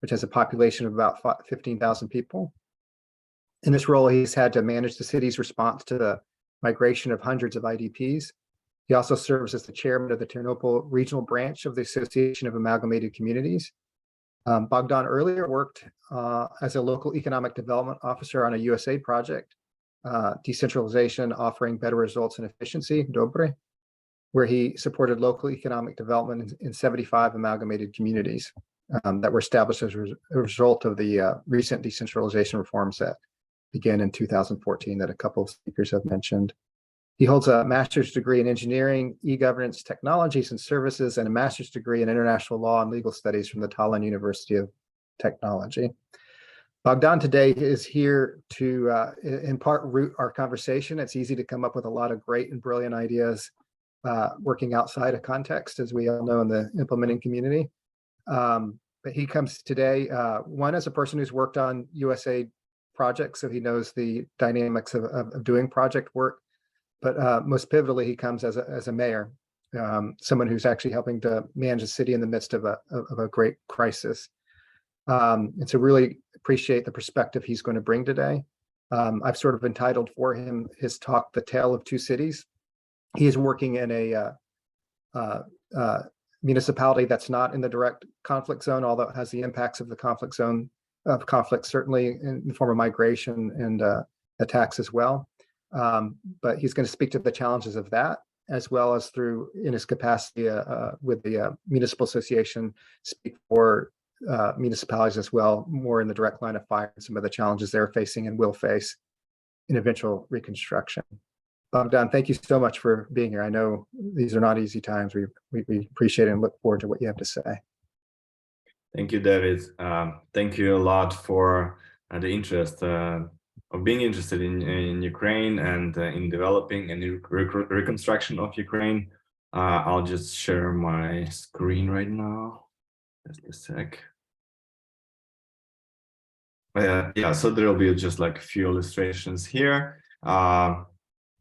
which has a population of about 15,000 people. In this role, he's had to manage the city's response to the migration of hundreds of IDPs. He also serves as the chairman of the Ternopil regional branch of the Association of Amalgamated Communities. Bogdan earlier worked as a local economic development officer on a USAID project, decentralization offering better results and efficiency, Dobre, where he supported local economic development in 75 amalgamated communities that were established as a result of the recent decentralization reforms that began in 2014 that a couple of speakers have mentioned. He holds a master's degree in engineering, e-governance technologies and services, and a master's degree in international law and legal studies from the Tallinn University of Technology. Bogdan today is here to, in part, root our conversation. It's easy to come up with a lot of great and brilliant ideas working outside of context, as we all know in the implementing community. But he comes today, one, as a person who's worked on USAID projects, so he knows the dynamics of doing project work. But most pivotally, he comes as a mayor someone who's actually helping to manage the city in the midst of a great crisis. And so really appreciate the perspective he's going to bring today. I've sort of entitled for him his talk, "The Tale of Two Cities." He is working in a municipality that's not in the direct conflict zone, although it has the impacts of the conflict zone of conflict, certainly in the form of migration and attacks as well. But he's going to speak to the challenges of that, as well as through, in his capacity with the municipal association, speak for municipalities as well, more in the direct line of fire, and some of the challenges they're facing and will face in eventual reconstruction. Bogdan, thank you so much for being here. I know these are not easy times. We appreciate it and look forward to what you have to say. Thank you, David. Thank you a lot for the interest of being interested in Ukraine and in developing and reconstruction of Ukraine. I'll just share my screen right now. Just a sec. Yeah, so there will be just like a few illustrations here.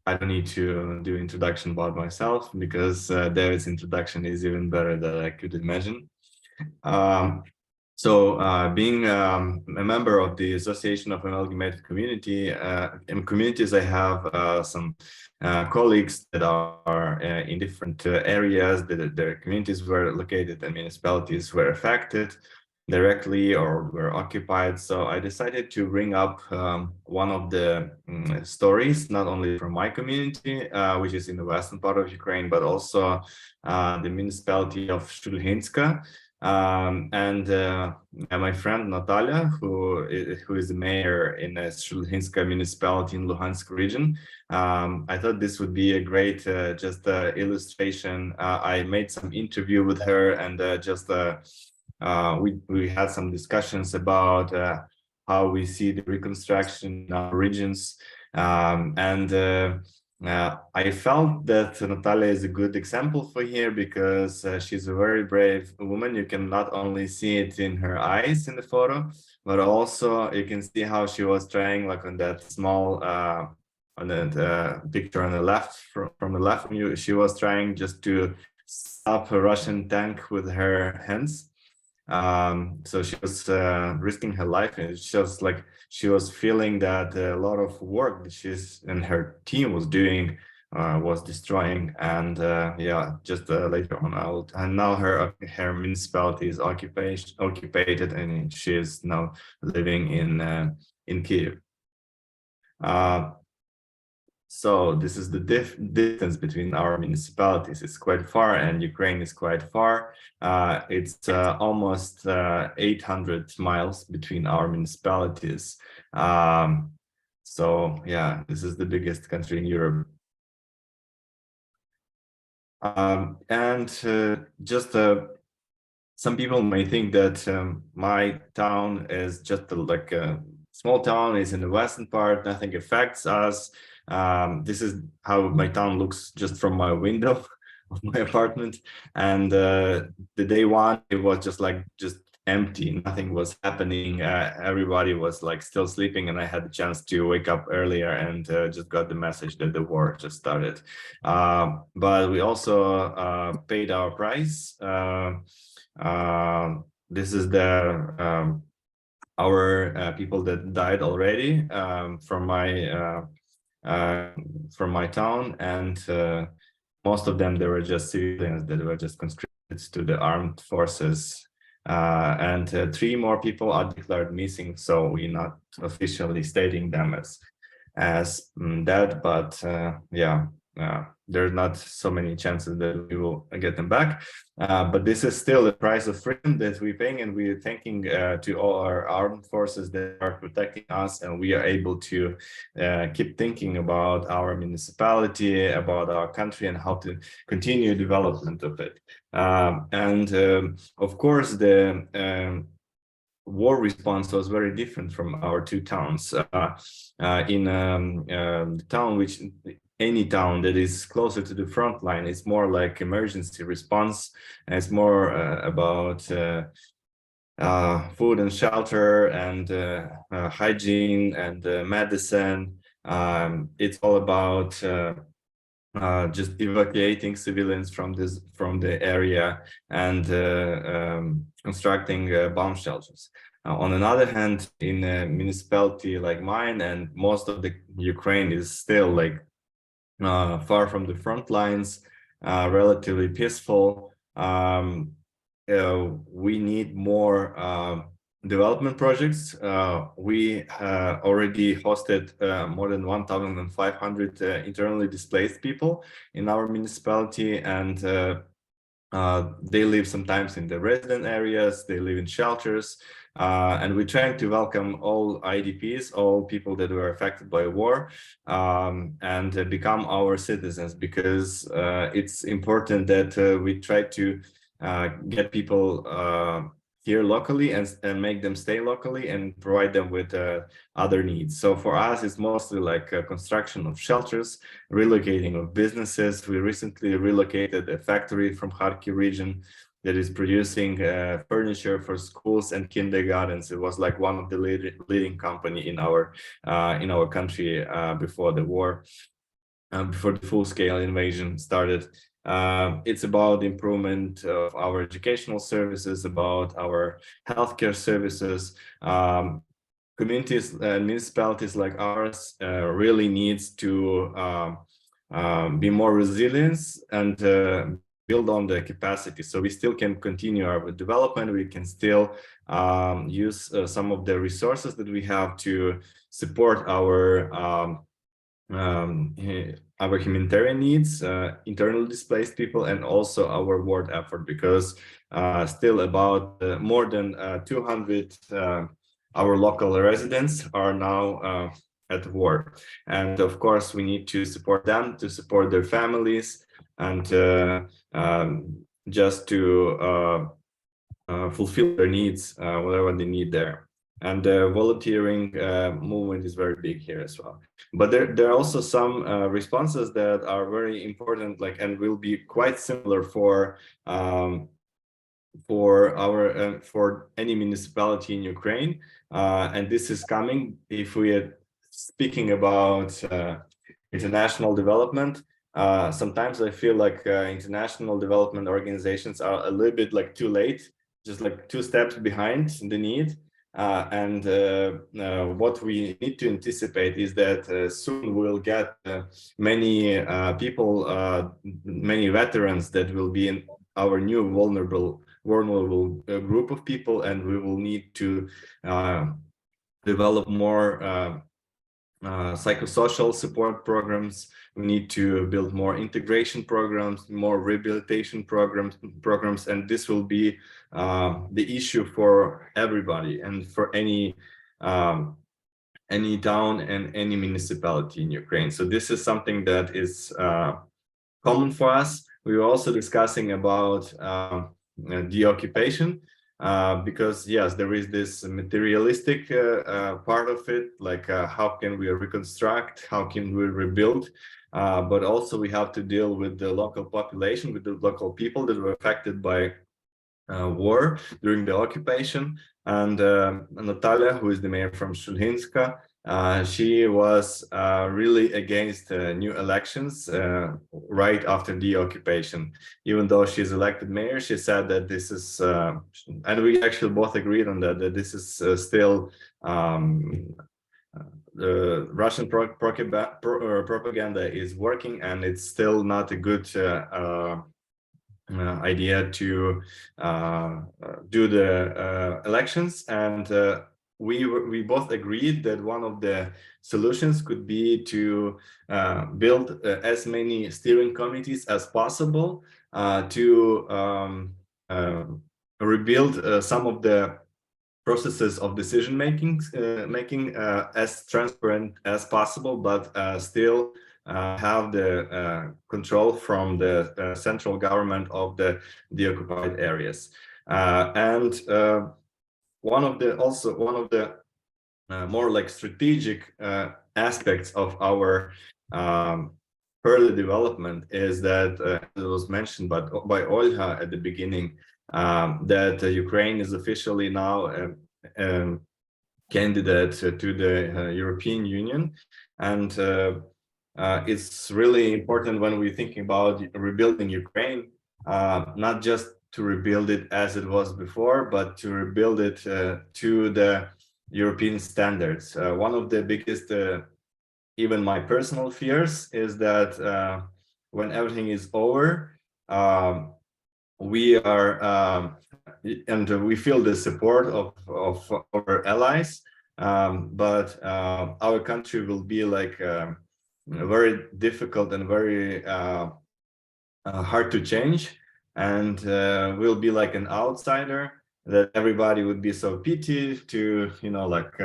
I don't need to do introduction about myself because David's introduction is even better than I could imagine. Being a member of the Association of Amalgamated Community, in communities, I have some colleagues that are in different areas that their communities were located and municipalities were affected directly or were occupied. So I decided to bring up one of the stories, not only from my community, which is in the western part of Ukraine, but also the municipality of Shulhinska. And my friend Natalia, who is the mayor in the Shulhinska municipality in Luhansk region. I thought this would be a great illustration. I made some interview with her and we had some discussions about how we see the reconstruction in our regions, I felt that Natalia is a good example for here because she's a very brave woman. You can not only see it in her eyes in the photo, but also you can see how she was trying, like on that small on that picture on the left, from the left, she was trying just to stop a Russian tank with her hands. So she was risking her life, and it's just like she was feeling that a lot of work that she's and her team was doing was destroying. And later on, and now her municipality is occupied, and she is now living in Kiev. So this is the distance between our municipalities. It's quite far, and Ukraine is quite far. It's almost 800 miles between our municipalities. So yeah, this is the biggest country in Europe. Some people may think that my town is just like a small town, is in the western part, nothing affects us. This is how my town looks just from my window of my apartment. And the day one, it was just empty, nothing was happening. Everybody was like still sleeping, and I had the chance to wake up earlier and just got the message that the war just started. But we also paid our price. This is our people that died already from my town, and most of them, they were just civilians that were just conscripted to the armed forces, and 3 more people are declared missing, so we're not officially stating them as dead, but there's not so many chances that we will get them back. But this is still the price of freedom that we're paying, and we're thanking to all our armed forces that are protecting us, and we are able to keep thinking about our municipality, about our country, and how to continue development of it. Of course, the war response was very different from our 2 towns. In the town which any town that is closer to the front line, it's more like emergency response, and it's more about food and shelter and hygiene and medicine. It's all about just evacuating civilians from the area and constructing bomb shelters. On another hand, in a municipality like mine, and most of the Ukraine is still like far from the front lines, relatively peaceful. We need more development projects. We already hosted more than 1,500 internally displaced people in our municipality, and they live sometimes in the resident areas, they live in shelters, and we're trying to welcome all IDPs, all people that were affected by war, and become our citizens, because it's important that we try to get people here locally and make them stay locally and provide them with other needs. So for us, it's mostly like construction of shelters, relocating of businesses. We recently relocated a factory from Kharkiv region that is producing furniture for schools and kindergartens. It was like one of the leading company in our country before the war, before the full-scale invasion started. It's about improvement of our educational services, about our healthcare services. Communities and municipalities like ours really needs to be more resilient and build on the capacity, so we still can continue our development. We can still use some of the resources that we have to support our humanitarian needs, internally displaced people, and also our world effort, because still about more than 200 our local residents are now at war. And of course, we need to support them, to support their families, and just to fulfill their needs, whatever they need there. And the volunteering movement is very big here as well. But there are also some responses that are very important, like, and will be quite similar for any municipality in Ukraine. And this is coming if we are speaking about international development. Sometimes I feel like international development organizations are a little bit like too late, just like 2 steps behind the need. And what we need to anticipate is that soon we'll get many people, many veterans that will be in our new vulnerable group of people, and we will need to develop more psychosocial support programs. We need to build more integration programs, more rehabilitation programs, and this will be the issue for everybody and for any town and any municipality in Ukraine. So this is something that is common for us. We were also discussing about the occupation. Because yes, there is this materialistic part of it, like how can we reconstruct, how can we rebuild, but also we have to deal with the local population, with the local people that were affected by war during the occupation. And Natalia, who is the mayor from Shulhinska, she was really against new elections right after the occupation. Even though she's elected mayor, she said that this is, and we actually both agreed on that, that this is still the Russian propaganda is working, and it's still not a good idea to do the elections. And we both agreed that one of the solutions could be to build as many steering committees as possible to rebuild some of the processes of decision making as transparent as possible, but still have the control from the central government of the occupied areas. And one of the more like strategic aspects of our early development is that it was mentioned by Olga at the beginning, that Ukraine is officially now a candidate to the European Union, and it's really important when we're thinking about rebuilding Ukraine, not just to rebuild it as it was before, but to rebuild it to the European standards. One of the biggest, even my personal fears, is that when everything is over, we are and we feel the support of our allies, but our country will be like very difficult and very hard to change, and we'll be like an outsider that everybody would be so pity to, you know, like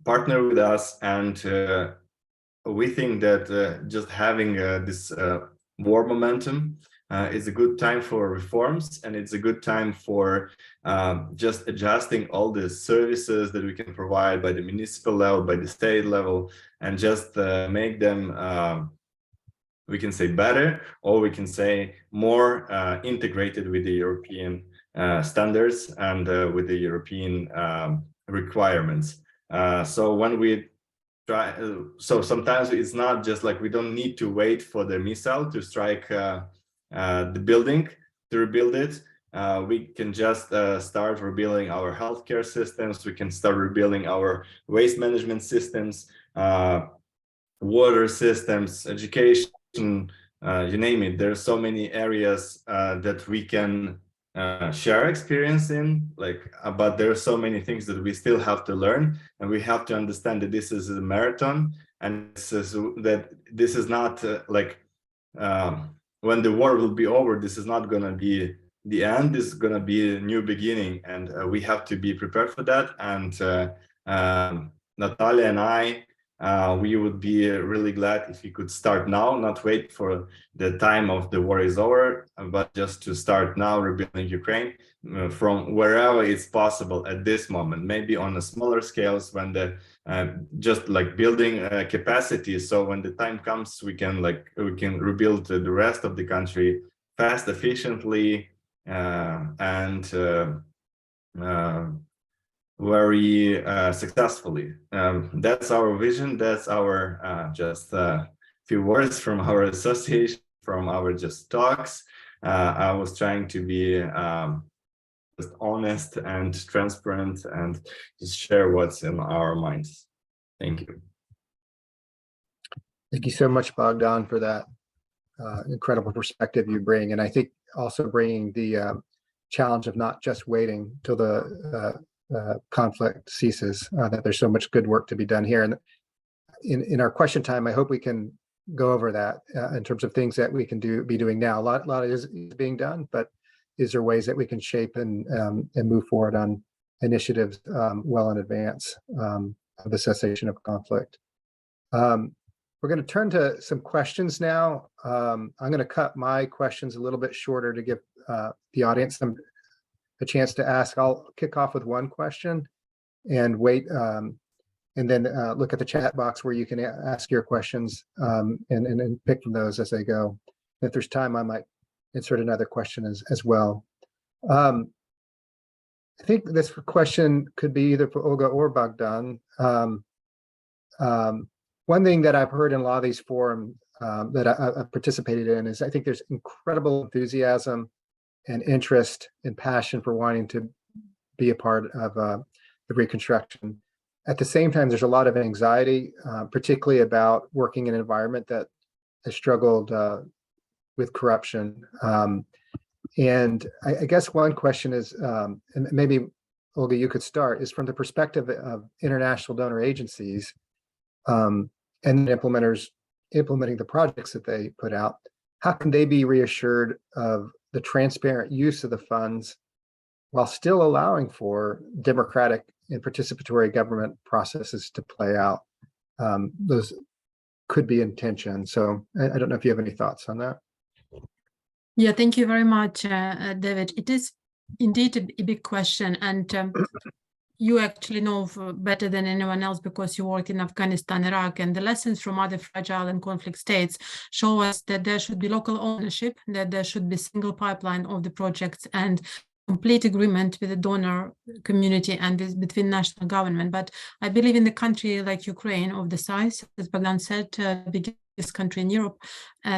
partner with us. And we think that just having this war momentum is a good time for reforms, and it's a good time for just adjusting all the services that we can provide by the municipal level, by the state level, and just make them, we can say, better, or we can say more integrated with the European standards and with the European requirements. So when we try, so sometimes it's not just like we don't need to wait for the missile to strike the building to rebuild it. We can just start rebuilding our healthcare systems. We can start rebuilding our waste management systems, water systems, education, you name it. There are so many areas that we can share experience in, like, but there are so many things that we still have to learn, and we have to understand that this is a marathon, and this is not like when the war will be over, this is not going to be the end. This is going to be a new beginning, and we have to be prepared for that. And Natalia and I, we would be really glad if we could start now, not wait for the time of the war is over, but just to start now rebuilding Ukraine from wherever it's possible at this moment, maybe on a smaller scales, when the just like building capacity. So when the time comes, we can rebuild the rest of the country fast, efficiently, and very successfully. That's our vision. That's our just few words from our association, from our just talks. I was trying to be just honest and transparent and just share what's in our minds. Thank you. Thank you so much, Bogdan, for that incredible perspective you bring. And I think also bringing the challenge of not just waiting till the conflict ceases, that there's so much good work to be done here. And in our question time, I hope we can go over that in terms of things that we can be doing now. A lot is being done, but is there ways that we can shape and move forward on initiatives well in advance of the cessation of conflict? We're going to turn to some questions now. I'm going to cut my questions a little bit shorter to give the audience a chance to ask. I'll kick off with one question and wait, and then look at the chat box where you can ask your questions and pick from those as they go. If there's time, I might insert another question as well. I think this question could be either for Olga or Bogdan. One thing that I've heard in a lot of these forums that I've participated in is I think there's incredible enthusiasm and interest and passion for wanting to be a part of the reconstruction. At the same time, there's a lot of anxiety, particularly about working in an environment that has struggled with corruption. And I guess one question is, and maybe Olga, you could start, is from the perspective of international donor agencies and implementing the projects that they put out, how can they be reassured of the transparent use of the funds while still allowing for democratic and participatory government processes to play out? Those could be in tension. So I don't know if you have any thoughts on that. Yeah, thank you very much, David. It is indeed a big question, and you actually know better than anyone else because you worked in Afghanistan, Iraq, and the lessons from other fragile and conflict states show us that there should be local ownership, that there should be single pipeline of the projects, and complete agreement with the donor community and between national government. But I believe in the country like Ukraine of the size, as Bogdan said, biggest country in Europe,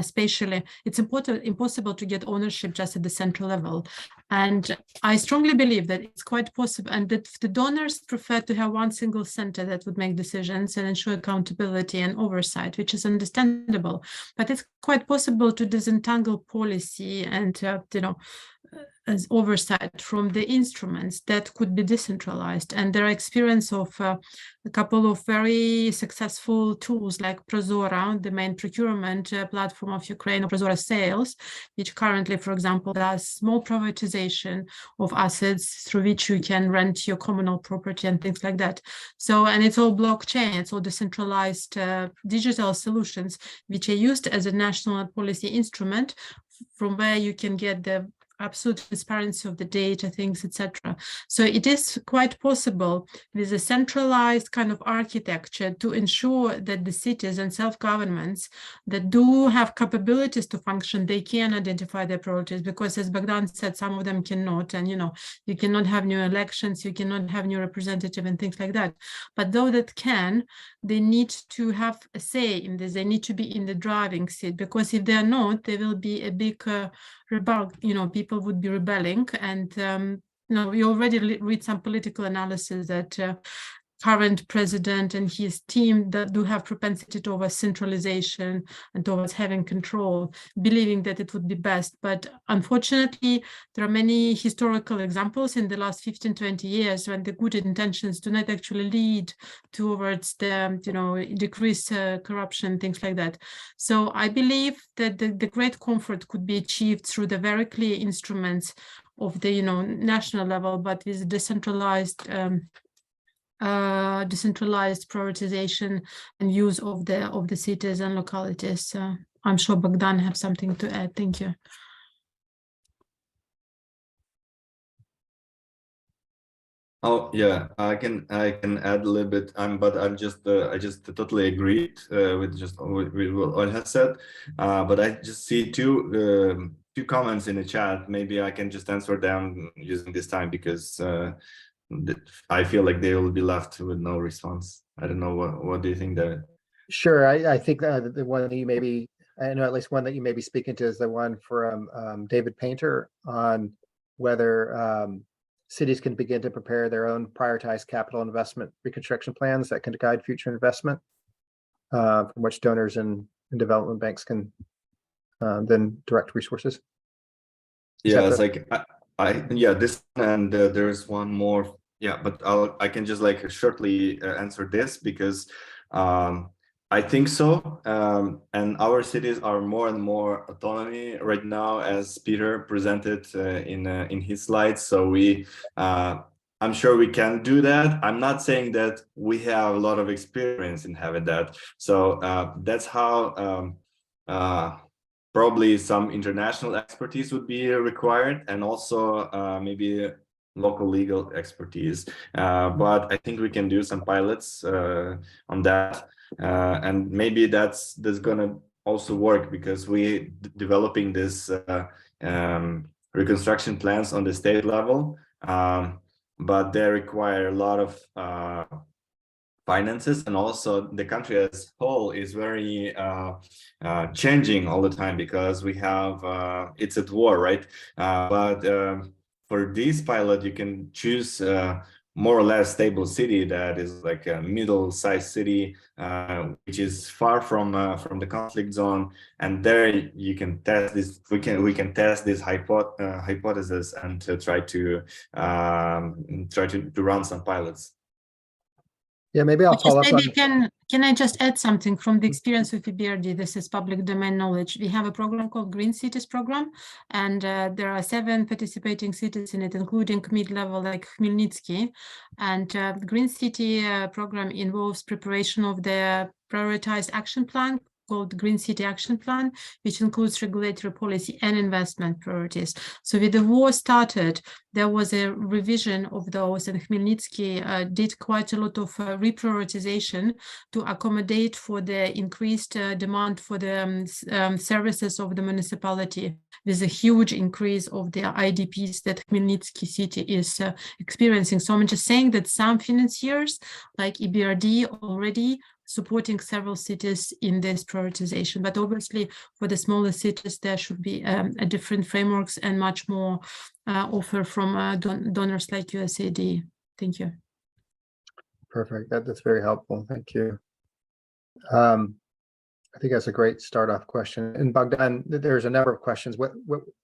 spatially, it's impossible to get ownership just at the central level. And I strongly believe that it's quite possible, and that the donors prefer to have one single center that would make decisions and ensure accountability and oversight, which is understandable. But it's quite possible to disentangle policy and, as oversight from the instruments that could be decentralized. And there are experience of a couple of very successful tools like Prozora, the main procurement platform of Ukraine, or Prozora Sales, which currently, for example, does small privatization of assets through which you can rent your communal property and things like that. So, and it's all blockchain, it's all decentralized digital solutions, which are used as a national policy instrument from where you can get the absolute transparency of the data, things, etc. So it is quite possible with a centralized kind of architecture to ensure that the cities and self-governments that do have capabilities to function, they can identify their priorities, because as Bogdan said, some of them cannot, and you cannot have new elections, you cannot have new representative and things like that. But though that can, they need to have a say in this, they need to be in the driving seat, because if they are not, there will be a big rebel, people would be rebelling. And we already read some political analysis that current president and his team that do have propensity towards centralization and towards having control, believing that it would be best. But unfortunately, there are many historical examples in the last 15-20 years when the good intentions do not actually lead towards the decrease corruption, things like that. So I believe that the great comfort could be achieved through the very clear instruments of the national level, but with decentralized prioritization and use of the cities and localities. I'm sure Bogdan have something to add. Thank you. Oh yeah, I can add a little bit. But I just totally agree with what Oil has said. But I just see two comments in the chat. Maybe I can just answer them using this time, because I feel like they will be left with no response. I don't know, what do you think, David? Sure, I think the one that you maybe, I know at least one that you may be speaking to is the one from David Painter on whether cities can begin to prepare their own prioritized capital investment reconstruction plans that can guide future investment, from which donors and development banks can then direct resources. Yeah, it's like this, and there's one more. Yeah, but I can just like shortly answer this, because I think so. And our cities are more and more autonomy right now, as Peter presented in his slides. So I'm sure we can do that. I'm not saying that we have a lot of experience in having that. So that's how probably some international expertise would be required, and also maybe local legal expertise. But I think we can do some pilots on that, and maybe that's gonna also work, because we developing this reconstruction plans on the state level, but they require a lot of finances, and also the country as a whole is very changing all the time, because we have it's at war, right? But for this pilot, you can choose more or less stable city that is like a middle-sized city, which is far from the conflict zone, and there you can test this. We can test this hypothesis and to try to run some pilots. Yeah, maybe I'll follow up on. Can I just add something from the experience with EBRD? This is public domain knowledge. We have a program called Green Cities Program, and there are 7 participating cities in it, including mid-level like Khmelnytsky. And the Green City program involves preparation of the prioritized action plan called Green City Action Plan, which includes regulatory policy and investment priorities. So with the war started, there was a revision of those, and Khmelnytsky did quite a lot of reprioritization to accommodate for the increased demand for the services of the municipality, with a huge increase of the IDPs that Khmelnytsky city is experiencing. So I'm just saying that some financiers like EBRD already supporting several cities in this prioritization, but obviously for the smaller cities there should be a different frameworks and much more offer from donors like USAID. Thank you. Perfect. That's very helpful. Thank you. I think that's a great start off question. And Bogdan, there's a number of questions. What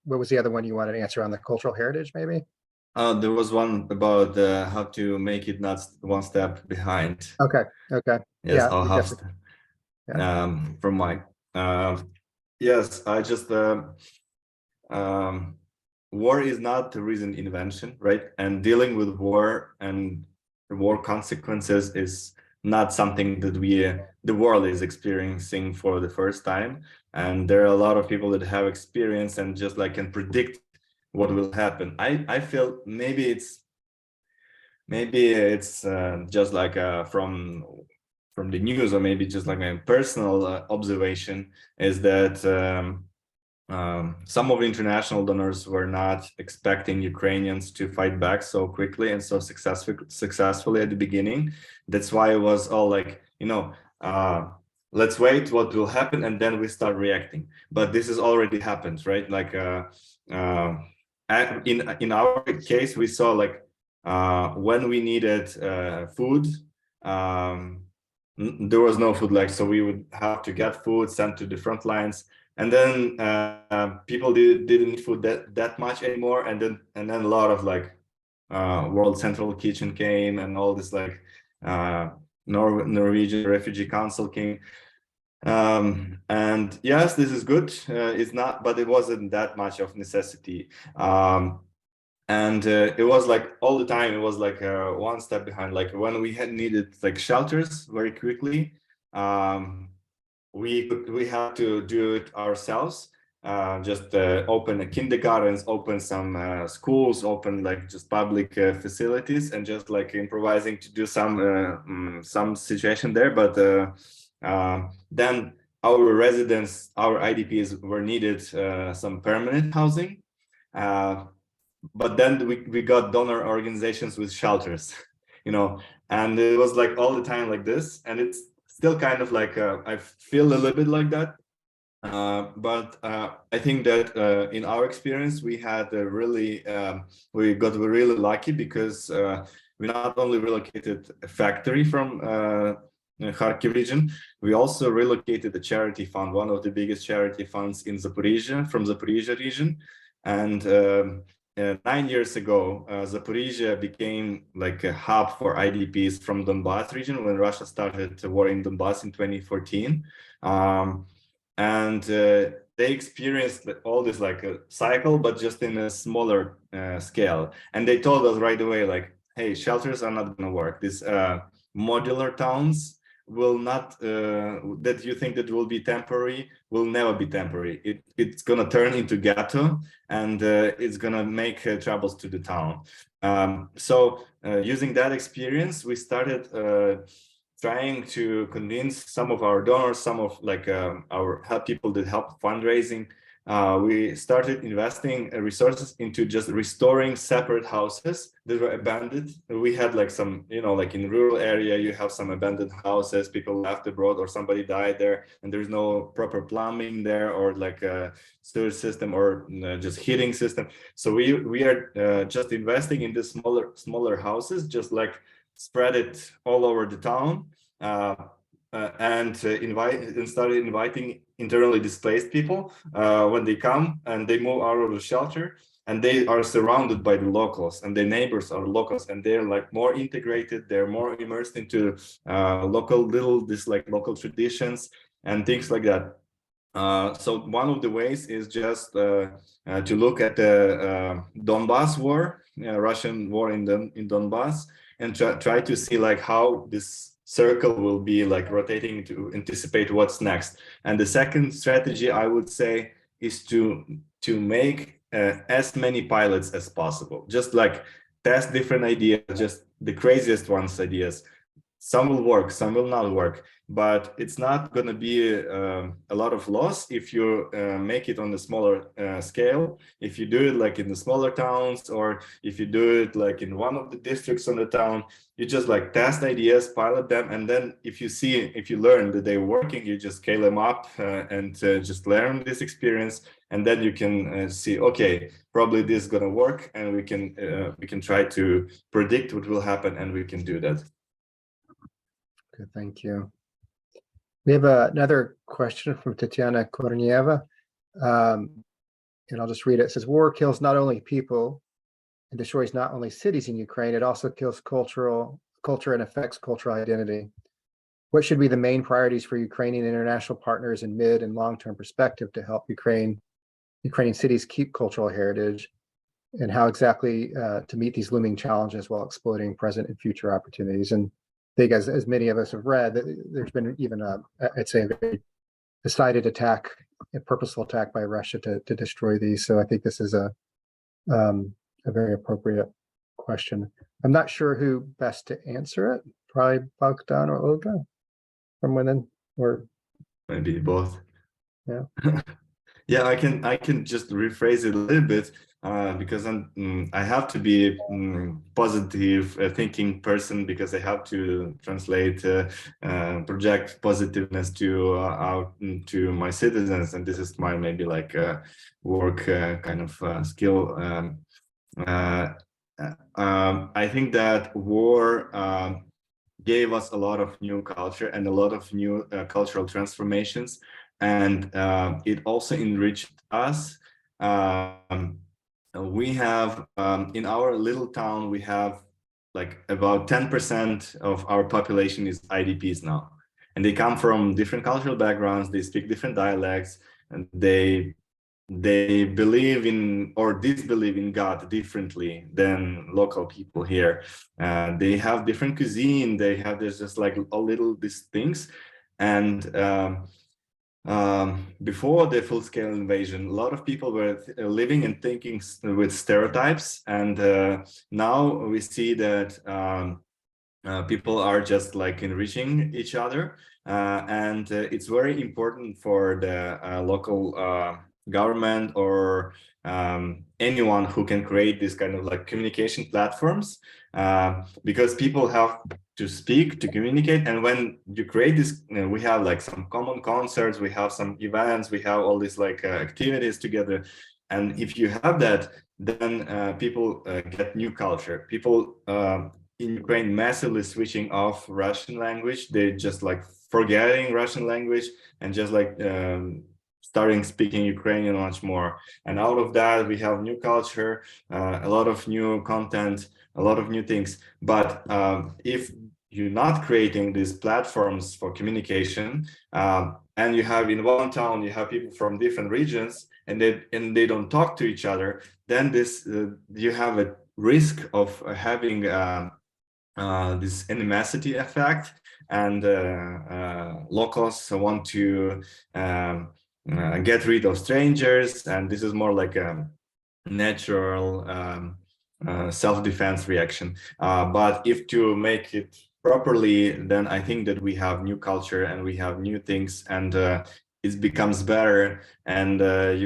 was the other one you wanted to answer on the cultural heritage, maybe? There was one about how to make it not one step behind. Okay. Yes, Yeah, I'll have from Mike. Yes, I just war is not a recent invention, right? And dealing with war and war consequences is not something that the world is experiencing for the first time. And there are a lot of people that have experience and just like can predict what will happen. I feel maybe it's just like from the news, or maybe just like my personal observation is that some of the international donors were not expecting Ukrainians to fight back so quickly and so successfully at the beginning. That's why it was all like, let's wait what will happen and then we start reacting. But this has already happened, right? Like in our case, we saw like when we needed food, there was no food, like, so we would have to get food sent to the front lines, and then people didn't need food that much anymore, and then a lot of like World Central Kitchen came, and all this like Norwegian Refugee Council came. And yes, this is good. It's not, but it wasn't that much of necessity. And it was like all the time, it was like one step behind. Like when we had needed like shelters very quickly, we had to do it ourselves. Just open kindergartens, open some schools, open like just public facilities, and just like improvising to do some situation there. But then our residents, our IDPs were needed some permanent housing. But then we got donor organizations with shelters, and it was like all the time like this, and it's still kind of like I feel a little bit like that. But I think that in our experience, we had we got really lucky, because we not only relocated a factory from Kharkiv region, we also relocated a charity fund, one of the biggest charity funds in Zaporizhia, from Zaporizhia region. And 9 years ago, Zaporizhia became like a hub for IDPs from Donbas region when Russia started the war in Donbas in 2014. And they experienced all this like a cycle, but just in a smaller scale. And they told us right away, like, hey, shelters are not going to work. These modular towns will not, that you think that will be temporary, will never be temporary. It's going to turn into ghetto, and it's going to make troubles to the town. So using that experience, we started trying to convince some of our donors, some of like our people that help fundraising. We started investing resources into just restoring separate houses that were abandoned. We had like some, like in rural area, you have some abandoned houses, people left abroad or somebody died there, and there's no proper plumbing there, or like a sewage system, or just heating system. So we are just investing in the smaller houses, just like spread it all over the town, and started inviting internally displaced people when they come and they move out of the shelter, and they are surrounded by the locals, and their neighbors are locals, and they're like more integrated, they're more immersed into local traditions and things like that. So one of the ways is just to look at the Donbas war, Russian war in Donbas, and try to see like how this circle will be like rotating to anticipate what's next. And the second strategy, I would say, is to make as many pilots as possible. Just like test different ideas, just the craziest ones ideas. Some will work, some will not work, but it's not going to be a lot of loss if you make it on a smaller scale. If you do it like in the smaller towns, or if you do it like in one of the districts on the town, you just like test ideas, pilot them, and then if you learn that they're working, you just scale them up and just learn this experience, and then you can see, okay, probably this is going to work, and we can try to predict what will happen, and we can do that. Good, thank you. We have another question from Tatiana Kornieva, and I'll just read it. It says, war kills not only people and destroys not only cities in Ukraine, it also kills culture and affects cultural identity. What should be the main priorities for Ukrainian international partners in mid and long-term perspective to help Ukrainian cities keep cultural heritage, and how exactly to meet these looming challenges while exploiting present and future opportunities? And I think as many of us have read, there's been even I'd say a very decided attack, a purposeful attack by Russia to destroy these. So I think this is a very appropriate question. I'm not sure who best to answer it. Probably Bogdan or Olga from within, or maybe both. Yeah. Yeah, I can just rephrase it a little bit. Because I have to be positive thinking person, because I have to translate, project positiveness to my citizens, and this is my maybe like work kind of skill. I think that war gave us a lot of new culture and a lot of new cultural transformations, and it also enriched us. We have in our little town, we have like about 10% of our population is IDPs now, and they come from different cultural backgrounds, they speak different dialects, and they believe in or disbelieve in God differently than local people here. They have different cuisine, there's just like all little these things. And before the full-scale invasion, a lot of people were living and thinking with stereotypes, and now we see that people are just like enriching each other, and it's very important for the local government or anyone who can create this kind of like communication platforms, because people have to speak, to communicate, and when you create this, we have like some common concerts, we have some events, we have all these like activities together, and if you have that, then people get new culture. People in Ukraine massively switching off Russian language, they just like forgetting Russian language and just like starting speaking Ukrainian much more, and out of that we have new culture, a lot of new content, a lot of new things. But if you're not creating these platforms for communication, and you have in one town, you have people from different regions, and they don't talk to each other, then this you have a risk of having this animosity effect, and locals want to get rid of strangers, and this is more like a natural self-defense reaction. But if to make it properly, then I think that we have new culture and we have new things, and it becomes better. And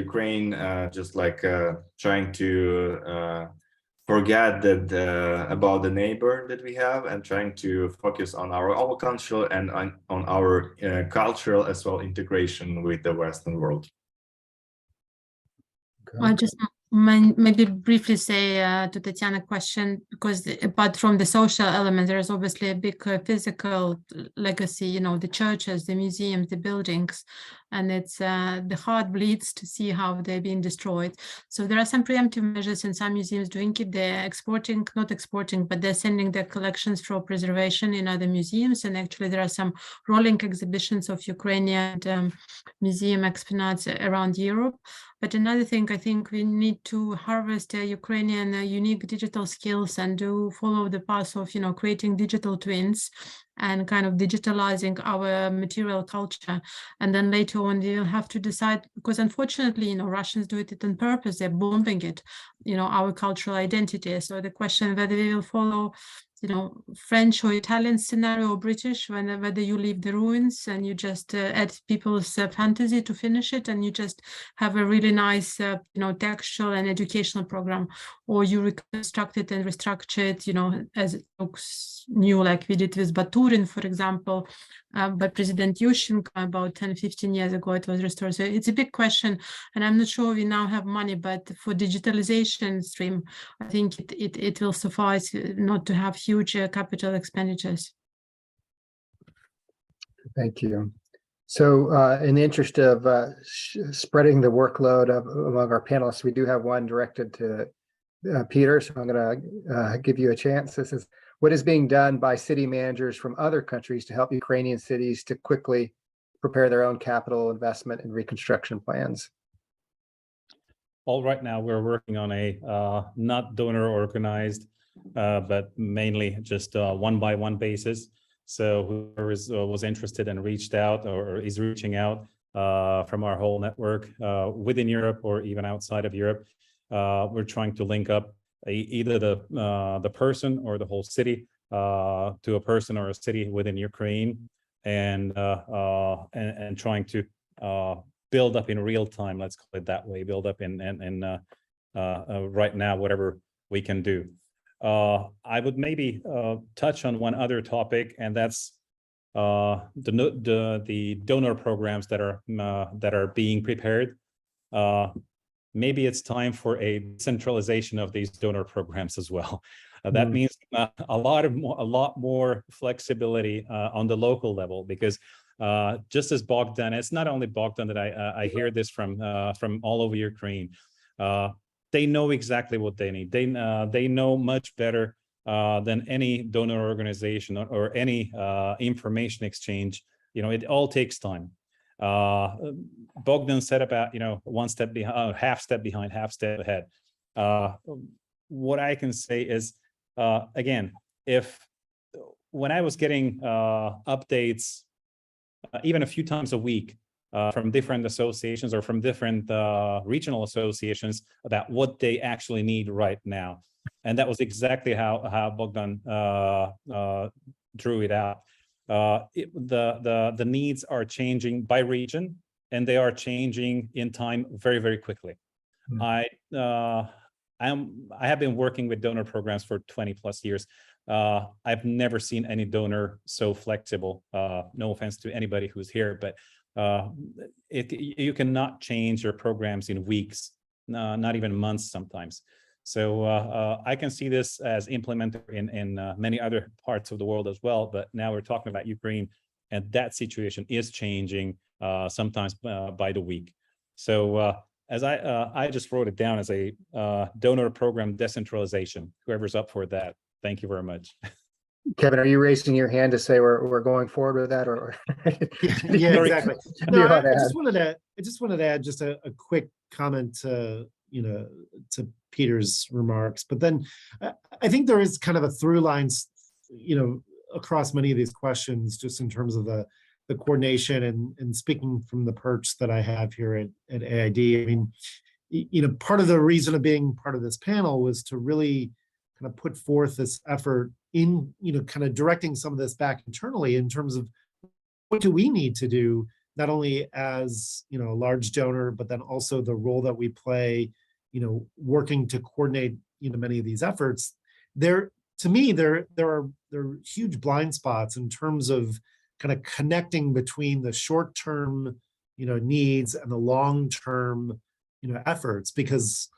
Ukraine just like trying to forget that about the neighbor that we have, and trying to focus on our own culture and on our cultural as well integration with the Western world. I just maybe briefly say to Tatiana's question, because apart from the social element, there is obviously a big physical legacy, you know, the churches, the museums, the buildings, and it's the heart bleeds to see how they're being destroyed. So there are some preemptive measures in some museums doing it. They're not exporting, but they're sending their collections for preservation in other museums. And actually there are some rolling exhibitions of Ukrainian museum exponents around Europe. But another thing, I think we need to harvest Ukrainian unique digital skills and do follow the path of, you know, creating digital twins and kind of digitalizing our material culture. And then later on, you'll have to decide, because unfortunately, Russians do it on purpose. They're bombing it, our cultural identity. So the question whether we will follow French or Italian scenario or British, whether you leave the ruins and you just add people's fantasy to finish it, and you just have a really nice, textual and educational program, or you reconstruct it and restructure it, as it looks new, like we did with Baturin, for example, by President Yushchenko about 10, 15 years ago, it was restored. So it's a big question, and I'm not sure we now have money, but for digitalization stream, I think it will suffice not to have huge capital expenditures. Thank you. So in the interest of spreading the workload among our panelists, we do have one directed to Peter, so I'm going to give you a chance. This is what is being done by city managers from other countries to help Ukrainian cities to quickly prepare their own capital investment and reconstruction plans. Well, right now we're working on a not donor organized, but mainly just one-by-one basis. So whoever was interested and reached out or is reaching out from our whole network within Europe or even outside of Europe, we're trying to link up either the person or the whole city to a person or a city within Ukraine, and trying to build up in real time. Let's call it that way. Build up in right now whatever we can do. I would maybe touch on one other topic, and that's the donor programs that are being prepared. Maybe it's time for a centralization of these donor programs as well. That means a lot more flexibility on the local level, because just as Bogdan, it's not only Bogdan that I hear this from all over Ukraine. They know exactly what they need. They know much better than any donor organization or any information exchange. It all takes time. Bogdan said about one step behind, half step behind, half step ahead. What I can say is, again, when I was getting updates even a few times a week from different associations or from different regional associations about what they actually need right now, and that was exactly how Bogdan drew it out. The needs are changing by region, and they are changing in time very, very quickly. I have been working with donor programs for 20 plus years. I've never seen any donor so flexible. No offense to anybody who's here, but you cannot change your programs in weeks, not even months sometimes. So I can see this as implemented in many other parts of the world as well. But now we're talking about Ukraine, and that situation is changing sometimes by the week. So as I just wrote it down as a donor program decentralization. Whoever's up for that, thank you very much. Kevin, are you raising your hand to say we're going forward with that, or? Yeah, exactly. No, I just wanted to add just a quick comment to Peter's remarks, but then I think there is kind of a through line, across many of these questions, just in terms of the coordination and speaking from the perch that I have here at AID. I mean, part of the reason of being part of this panel was to really kind of put forth this effort in, kind of directing some of this back internally in terms of what do we need to do, not only as, a large donor, but then also the role that we play, working to coordinate, many of these efforts. To me, there are huge blind spots in terms of kind of connecting between the short-term, needs and the long-term, efforts, because,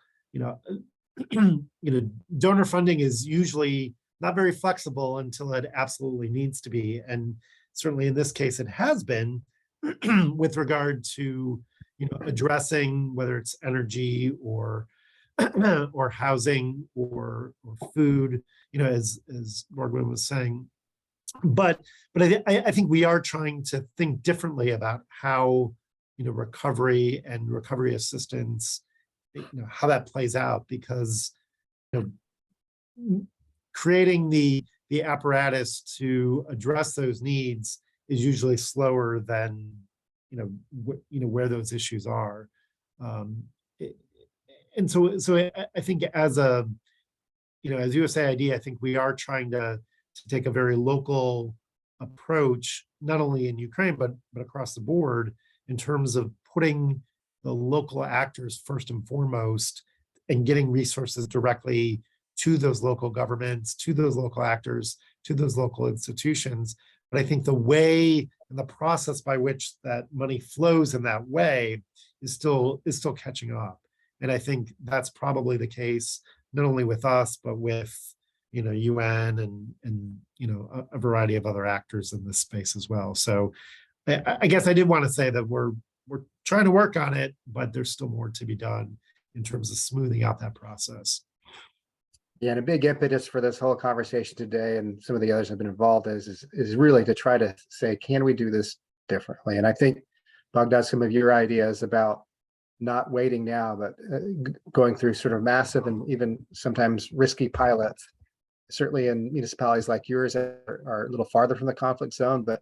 donor funding is usually not very flexible until it absolutely needs to be. And certainly in this case, it has been with regard to, addressing whether it's energy or housing or food, as Morgan was saying. But I think we are trying to think differently about how, recovery and recovery assistance, how that plays out, because, creating the the apparatus to address those needs is usually slower than, where those issues are. And so I think as USAID, I think we are trying to take a very local approach, not only in Ukraine, but across the board, in terms of putting the local actors first and foremost and getting resources directly to those local governments, to those local actors, to those local institutions. But I think the way and the process by which that money flows in that way is still catching up. And I think that's probably the case, not only with us, but with UN and a variety of other actors in this space as well. So I guess I did want to say that we're trying to work on it, but there's still more to be done in terms of smoothing out that process. Yeah, and a big impetus for this whole conversation today, and some of the others have been involved, is really to try to say, can we do this differently? And I think, Bogdan, some of your ideas about not waiting now, but going through sort of massive and even sometimes risky pilots, certainly in municipalities like yours that are a little farther from the conflict zone, but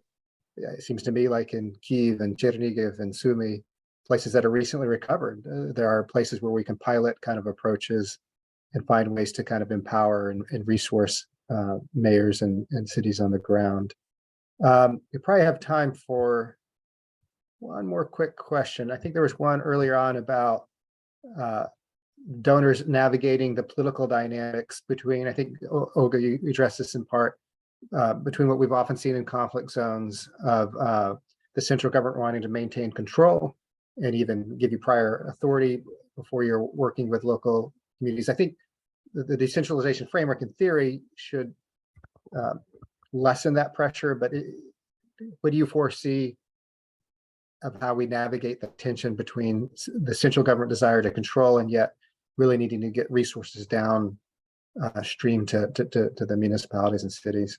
it seems to me like in Kyiv and Chernihiv and Sumy, places that are recently recovered, there are places where we can pilot kind of approaches and find ways to kind of empower and resource mayors and cities on the ground. We probably have time for one more quick question. I think there was one earlier on about donors navigating the political dynamics between, I think, Olga, you addressed this in part, between what we've often seen in conflict zones of the central government wanting to maintain control and even give you prior authority before you're working with local communities. I think the decentralization framework in theory should lessen that pressure, but what do you foresee of how we navigate the tension between the central government desire to control and yet really needing to get resources down stream to the municipalities and cities?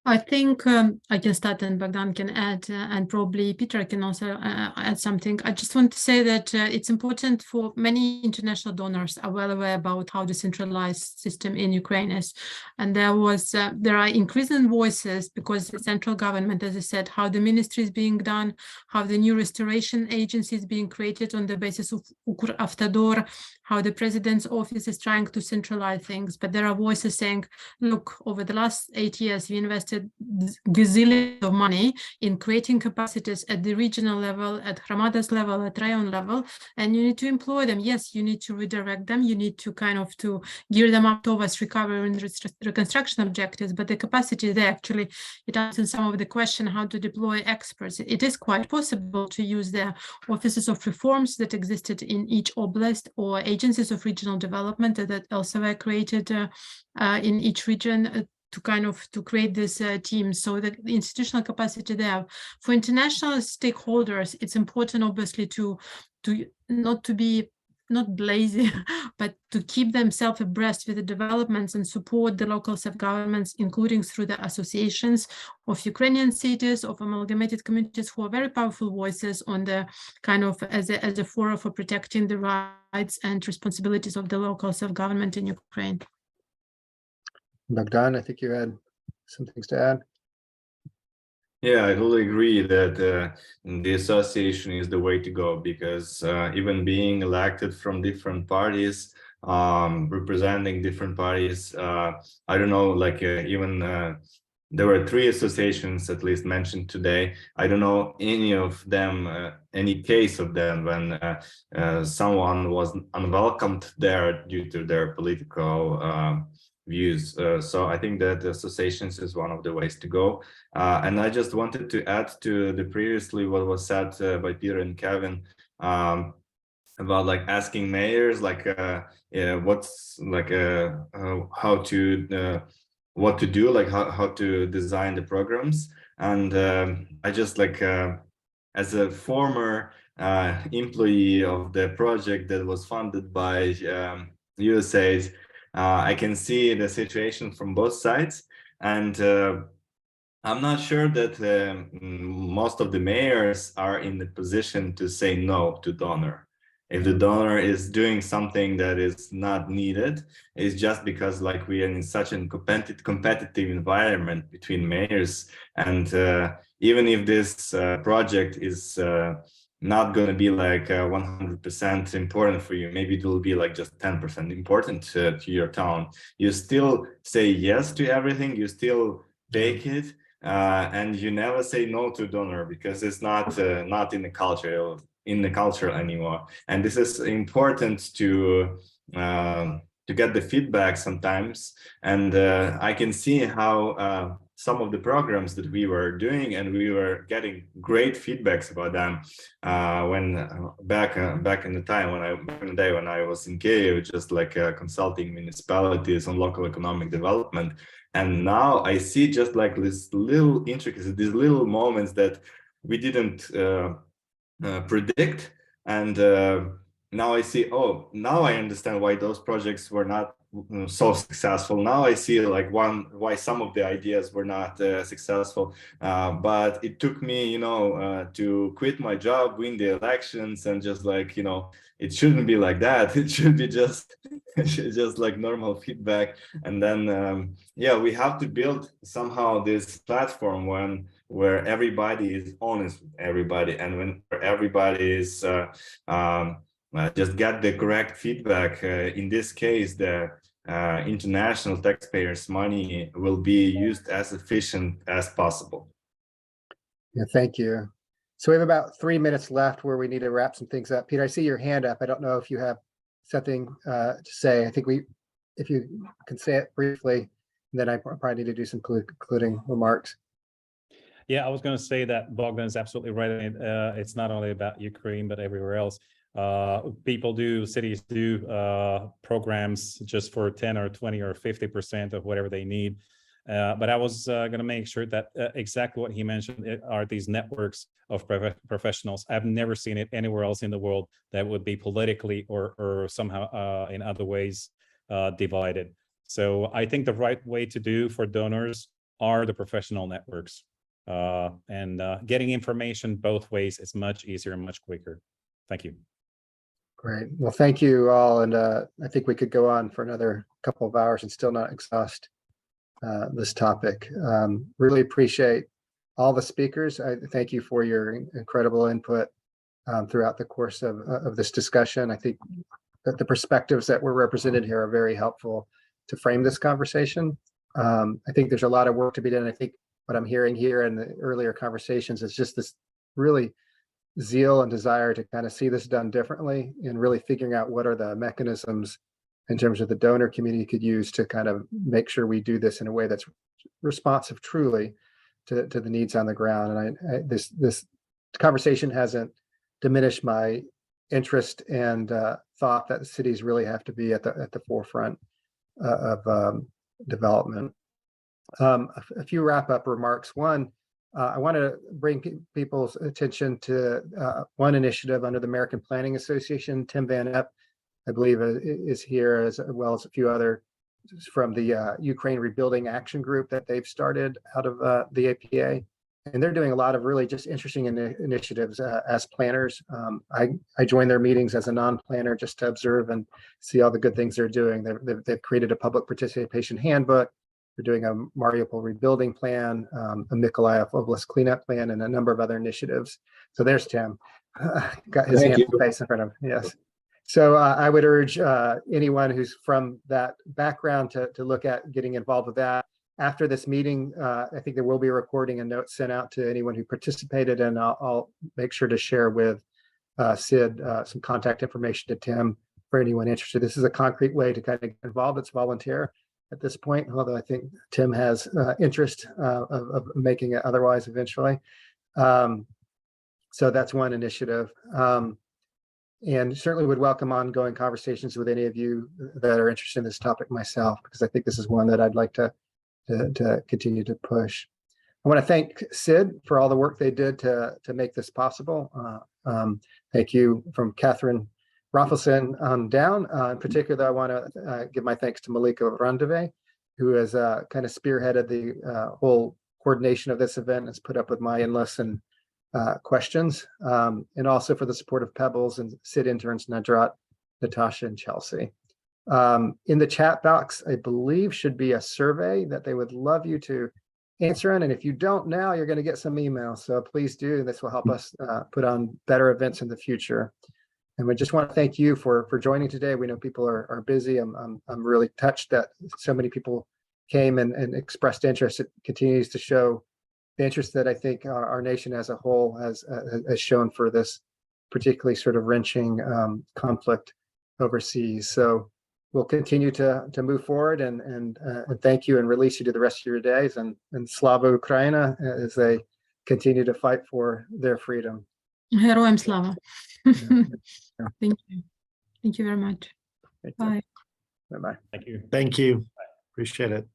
I think I can start and Bogdan can add, and probably Peter can also add something. I just want to say that it's important for many international donors are well aware about how the centralized system in Ukraine is. And there are increasing voices because the central government, as I said, how the ministry is being done, how the new restoration agency is being created on the basis of Ukravtodor, how the president's office is trying to centralize things. But there are voices saying, look, over the last 8 years, we invested gazillions of money in creating capacities at the regional level, at Hromadas level, at Rayon level, and you need to employ them. Yes, you need to redirect them. You need to kind of to gear them up towards recovery and reconstruction objectives. But the capacity there actually, it answers some of the question how to deploy experts. It is quite possible to use the offices of reforms that existed in each oblast or agencies of regional development that also were created in each region to create this team. So the institutional capacity there. For international stakeholders, it's important obviously to not lazy, but to keep themselves abreast with the developments and support the local self-governments, including through the associations of Ukrainian cities, of amalgamated communities who are very powerful voices on the kind of as a forum for protecting the rights and responsibilities of the local self-government in Ukraine. Bogdan, I think you had some things to add. Yeah, I totally agree that the association is the way to go, because even being elected from different parties, representing different parties, I don't know, like even there were 3 associations at least mentioned today. I don't know any of them, any case of them when someone was unwelcomed there due to their political views. So I think that associations is one of the ways to go. And I just wanted to add to the previously what was said by Peter and Kevin about like asking mayors like what's like how to what to do, like how to design the programs. And I just like as a former employee of the project that was funded by USAID, I can see the situation from both sides, and I'm not sure that most of the mayors are in the position to say no to donor. If the donor is doing something that is not needed, it's just because like we are in such a competitive environment between mayors, and even if this project is not going to be like 100% important for you, maybe it will be like just 10% important to your town, you still say yes to everything, you still take it, and you never say no to donor, because it's not not in the culture anymore. And this is important to get the feedback sometimes. And I can see how some of the programs that we were doing, and we were getting great feedbacks about them when back in the time when I was in Kyiv, just like consulting municipalities on local economic development. And now I see just like this little intricacies, these little moments that we didn't predict. And now I see, oh, now I understand why those projects were not so successful. Now I see like why some of the ideas were not successful. But it took me, to quit my job, win the elections, and just like, it shouldn't be like that. It should be just like normal feedback. And then, yeah, we have to build somehow this platform where everybody is honest with everybody, and when everybody is just get the correct feedback. In this case, the international taxpayers' money will be used as efficient as possible. Yeah, thank you. So we have about 3 minutes left where we need to wrap some things up. Peter, I see your hand up. I don't know if you have something to say. I think if you can say it briefly, then I probably need to do some concluding remarks. Yeah, I was going to say that Bogdan is absolutely right. It's not only about Ukraine, but everywhere else. Cities do programs just for 10 or 20 or 50% of whatever they need. But I was going to make sure that exactly what he mentioned are these networks of professionals. I've never seen it anywhere else in the world that would be politically or somehow in other ways divided. So I think the right way to do for donors are the professional networks. And getting information both ways is much easier and much quicker. Thank you. Great. Well, thank you all. And I think we could go on for another couple of hours and still not exhaust this topic. Really appreciate all the speakers. I thank you for your incredible input throughout the course of this discussion. I think that the perspectives that were represented here are very helpful to frame this conversation. I think there's a lot of work to be done. I think what I'm hearing here in the earlier conversations is just this really zeal and desire to kind of see this done differently, and really figuring out what are the mechanisms in terms of the donor community could use to kind of make sure we do this in a way that's responsive truly to the needs on the ground. And this conversation hasn't diminished my interest and thought that the cities really have to be at the forefront of development. A few wrap-up remarks. One, I want to bring people's attention to one initiative under the American Planning Association. Tim Van Epp, I believe, is here, as well as a few other from the Ukraine Rebuilding Action Group that they've started out of the APA. And they're doing a lot of really just interesting initiatives as planners. I joined their meetings as a non-planner just to observe and see all the good things they're doing. They've created a public participation handbook. They're doing a Mariupol rebuilding plan, a Mykolaiv Oblast cleanup plan, and a number of other initiatives. So there's Tim, got his hand face in front of him. Yes. So I would urge anyone who's from that background to look at getting involved with that. After this meeting, I think there will be a recording and notes sent out to anyone who participated, and I'll make sure to share with Sid some contact information to Tim for anyone interested. This is a concrete way to kind of get involved. It's volunteer at this point, although I think Tim has interest of making it otherwise eventually. So that's one initiative. And certainly would welcome ongoing conversations with any of you that are interested in this topic myself, because I think this is one that I'd like to continue to push. I want to thank SID for all the work they did to make this possible. Thank you from Catherine Rafelson on down. In particular, I want to give my thanks to Malika Randeve, who has kind of spearheaded the whole coordination of this event, has put up with my endless and questions, and also for the support of Pebbles and SID interns Nadrat, Natasha, and Chelsea. In the chat box, I believe should be a survey that they would love you to answer in. And if you don't now, you're going to get some emails. So please do. This will help us put on better events in the future. And we just want to thank you for joining today. We know people are busy. I'm really touched that so many people came and expressed interest. It continues to show the interest that I think our nation as a whole has shown for this particularly sort of wrenching conflict overseas. So we'll continue to move forward and thank you and release you to the rest of your days, and Slava Ukraina as they continue to fight for their freedom. Героям слава. Yeah. Thank you. Thank you very much. Thank you. Bye. Bye-bye. Thank you. Thank you. Appreciate it.